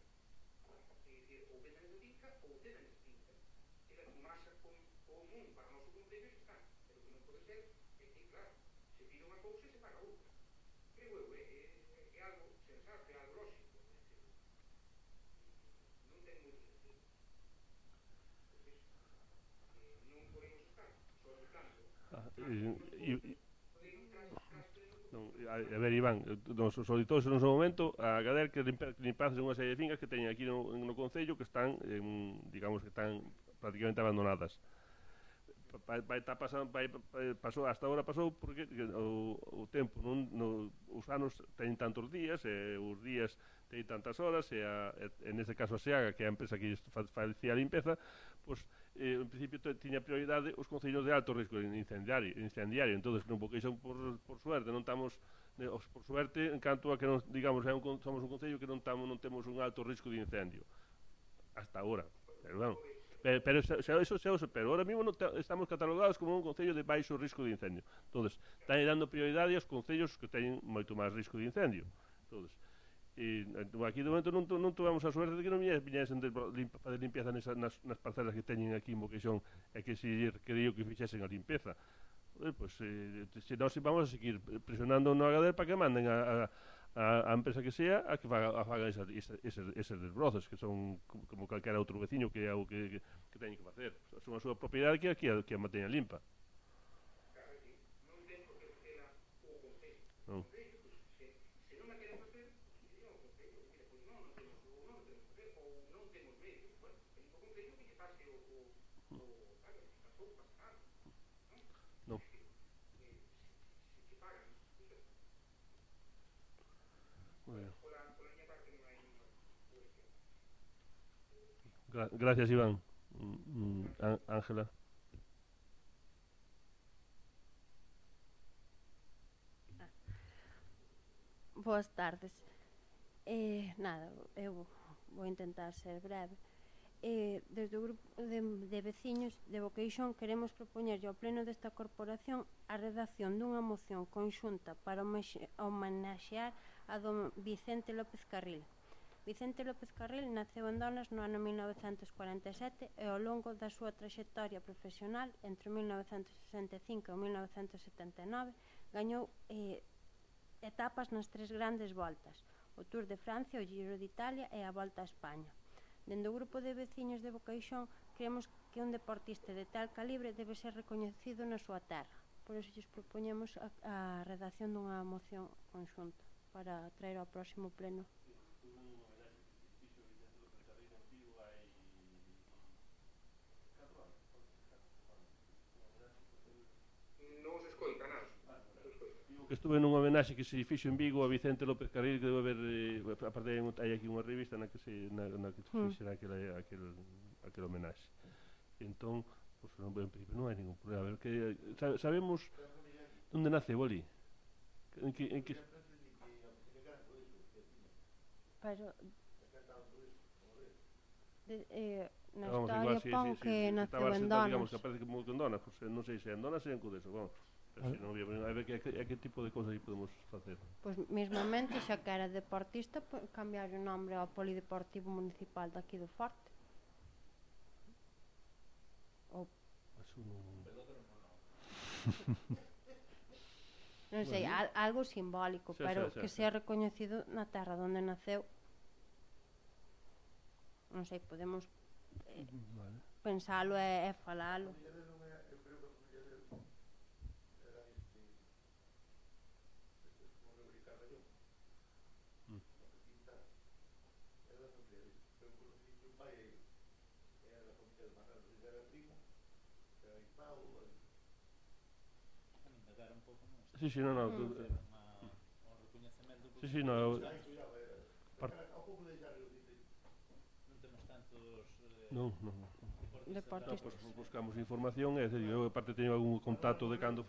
É dicir, ou vendan esa finca ou tenan esa finca. Era como masa común para o noso concello que está, pero que non pode ser, é que, claro, se pide unha cousa e se paga outra. Creo eu, é algo sensato, é algo lógico. Non ten moito sentido. Pois non podemos estar solicitando non, a ver, Iván, nos solicitouse no seu momento a Agader que limpase unha serie de fincas que teñen aquí no Concello que están, digamos que están prácticamente abandonadas. Pasou, hasta agora pasou porque o tempo, os anos teñen tantos días, os días teñen tantas horas, e neste caso a SEAGA, que é a empresa que facía a limpeza, pois en principio tiña prioridade os concellos de alto risco incendiario, entonces non Boqueixón por suerte non estamos, por suerte, en canto a que non, digamos, somos un concello que non temos un alto risco de incendio hasta agora, pero bueno, pero ahora mismo estamos catalogados como un concello de baixo risco de incendio, entonces están dando prioridade aos concellos que teñen moito máis risco de incendio. Entonces, aquí de momento non tivemos a suerte de que non viñesen fazer limpieza nas parcelas que teñen aquí en Boqueixón e que se querían que fixesen a limpeza. Pois, se nós vamos a seguir presionando no Agader para que manden a empresa que sea a que faga eses desbrozos que son como calquera outro veciño que é algo que teñen que facer. Son a súa propiedade que a manteña limpa. Non ten por que facela o Concello. Non. Gracias, Iván. Ángela. Boas tardes. Nada, eu vou intentar ser breve. Desde o grupo de veciños de Boqueixón queremos propoñerlle ao pleno desta corporación a redacción dunha moción conxunta para homenaxear a don Vicente López Carril. Vicente López Carril naceu en Donas no ano 1947 e ao longo da súa traxectoria profesional entre 1965 e 1979 gañou etapas nas tres grandes voltas, o Tour de Francia, o Giro de Italia e a Volta a España. Dende o grupo de veciños de Boqueixón creemos que un deportista de tal calibre debe ser recoñecido na súa terra. Por iso lles propoñemos a redacción dunha moción conxunta para traer ao próximo pleno. Que estuve nunha homenaxe que se fixo en Vigo a Vicente López Carril, que debe haber, aparte hai aquí unha revista na que se fixera aquel homenaxe. Entón, pues, en principio non hai ningún problema. A ver, que sabemos onde nace Boli? En que Pero na historia pon que naceu en Donas. Digamos que aparece como en Donas, pues, non sei se en Donas ou en Cudeso, vamos. Pero se non había, a ver que tipo de cousas aí podemos facer. Pois mesmamente, xa que era deportista, cambiar o nome ao Polideportivo Municipal daqui do Forte. Ou Eso non... non sei, algo simbólico, Xa, pero xa, que sea recoñecido na terra onde naceu. Non sei, podemos Vale. pensalo e falalo. Sí, sí, no, no. Sí, sí, no. Non, non. Deportistas. Pois buscamos información e, eu aparte teño algún contacto de cando...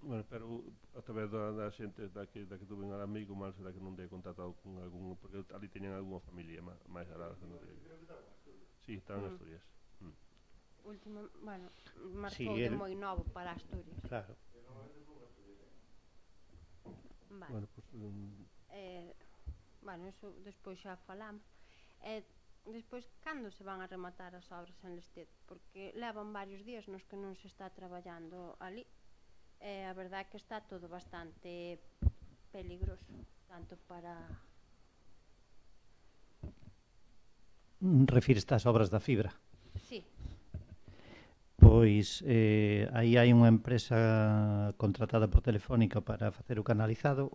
Bueno, pero a través da xente da que tuve un amigo, mal será que non dei contactado con algún, porque ali teñen algunha familia máis alá. Sí, estaban en Asturias. Última, bueno, Sí, marcou de moi novo para Asturias. Claro. Vale. Bueno, pues, Bueno, eso despois xa falamos. Despois, cando se van a rematar as obras en Lestedo? Porque levan varios días nos que non se está traballando ali. A verdade é que está todo bastante peligroso, tanto para... Refires ás obras da fibra? Sí. Pois aí hai unha empresa contratada por Telefónica para facer o canalizado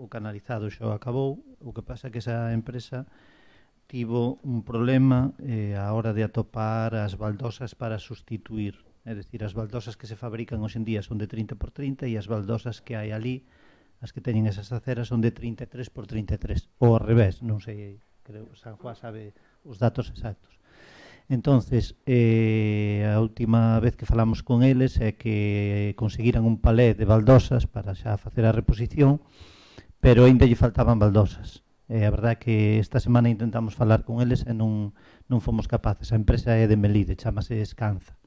xa acabou, o que pasa é que esa empresa tivo un problema a hora de atopar as baldosas para sustituir, é dicir, as baldosas que se fabrican hoxe en día son de 30 por 30 e as baldosas que hai ali, as que teñen esas aceras, son de 33 por 33, ou ao revés, non sei, creo, San Juan sabe os datos exactos. Entonces, a última vez que falamos con eles é que conseguiran un palé de baldosas para xa facer a reposición, pero ainda lle faltaban baldosas. A verdade é que esta semana intentamos falar con eles e non fomos capaces. A empresa é de Melide, chamase Escanza.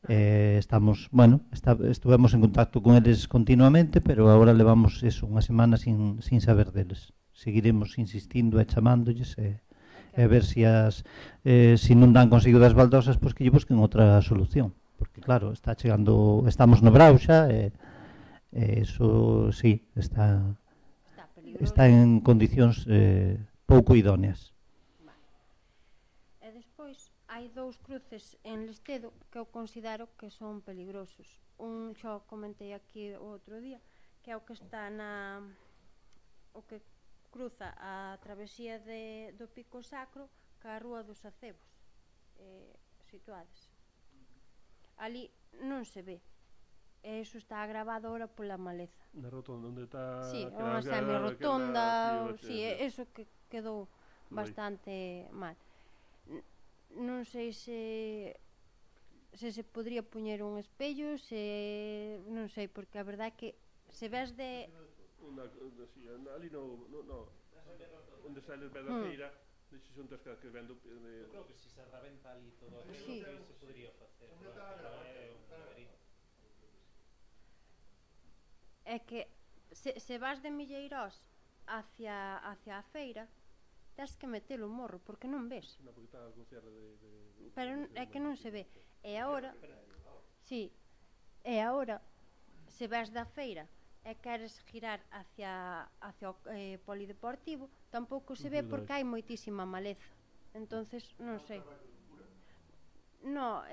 Estuvemos en contacto con eles continuamente, pero agora levamos unha semana sin saber deles. Seguiremos insistindo e chamándoles e ver se non dan consigo das baldosas, pois que lle busquen outra solución, porque claro, está chegando, estamos no brau xa e eso sí, está en condicións pouco idóneas. E despois hai dous cruces en Lestedo que eu considero que son peligrosos. Un xa comentei aquí o outro día, que é o que está o que cruza a travesía do Pico Sacro ca Rúa dos Acebos, situadas. Ali non se ve, e iso está agravado ahora pola maleza. Na rotonda, onde está... Sí, unha semi-rotonda, sí, eso que quedou bastante mal. Non sei se se podría poñer un espello, non sei, porque a verdade é que se ves de... ali no onde sale o pé da feira, se son tres que vendo... Eu creo que se se rebenta ali todo aquilo que se podría facer, pero é un laberinto. É que se vas de Milleirós hacia a feira, tens que metelo morro, porque non ves. Non, porque está con cierre de... Pero é que non se ve. E agora, sí, e agora, se vas da feira e queres girar hacia o polideportivo, tampouco se ve porque hai moitísima maleza. Entonces, non sei. No,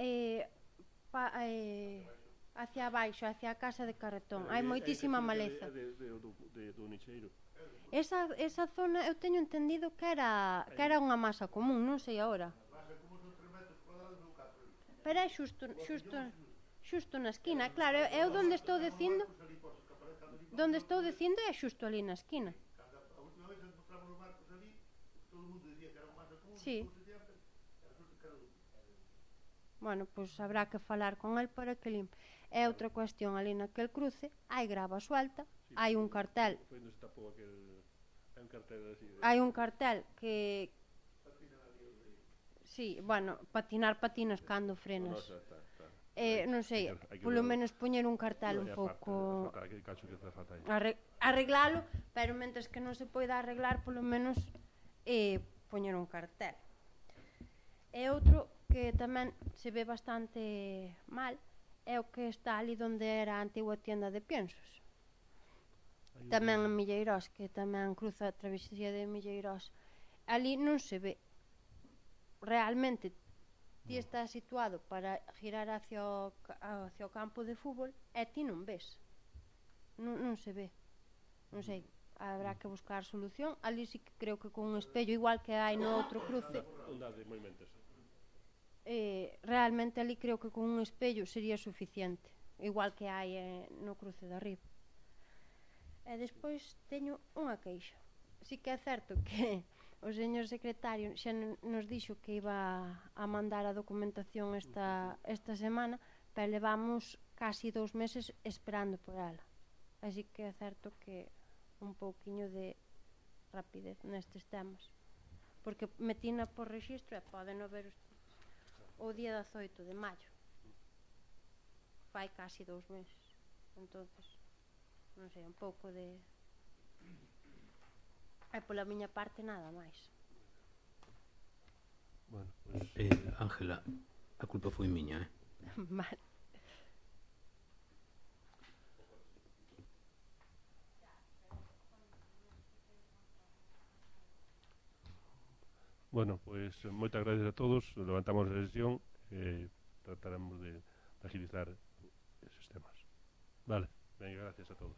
hacia abaixo, hacia a casa de Carretón, hai moitísima maleza. Do Nicheiro. Esa zona eu teño entendido que era unha masa común, non sei agora. Pero é xusto na esquina, claro, eu onde estou dicindo é xusto ali na esquina. Sí. Bueno, pois habrá que falar con el para que limpe. É outra cuestión, ali naquel cruce hai grava suelta, hai un cartel. Hai un cartel que... Sí, bueno, patinas cando frenas. Non sei, Hai que polo ver. menos poñer un cartel un pouco... Que cacho que te falta aí. Arreglalo, pero mentres que non se poida arreglar, polo menos poñer un cartel. E outro que tamén se ve bastante mal é o que está ali onde era a antigua tienda de piensos. Tamén en Milleirós, que tamén cruza a travesía de Milleirós. Ali non se ve. Realmente, ti está situado para girar hacia o campo de fútbol e ti non ves. Non se ve. Non sei, habrá que buscar solución. Ali sí que creo que con un espello, igual que hai no outro cruce, realmente ali creo que con un espello sería suficiente, igual que hai no cruce de arriba. E despois teño unha queixa. Sí que é certo que o señor secretario xa nos dixo que iba a mandar a documentación esta semana, pero levamos casi 2 meses esperando por ela. Así que é certo que un pouquiño de rapidez nestes temas, porque metina por rexistro e poden ver o día 18 de maio, fai casi 2 meses. Entonces, non sei, un pouco de... E pola miña parte nada máis. Bueno, pues... Ángela, a culpa foi miña, Vale. Bueno, pues moitas gracias a todos. Levantamos a sesión e trataremos de agilizar esos temas. Vale, venga, gracias a todos.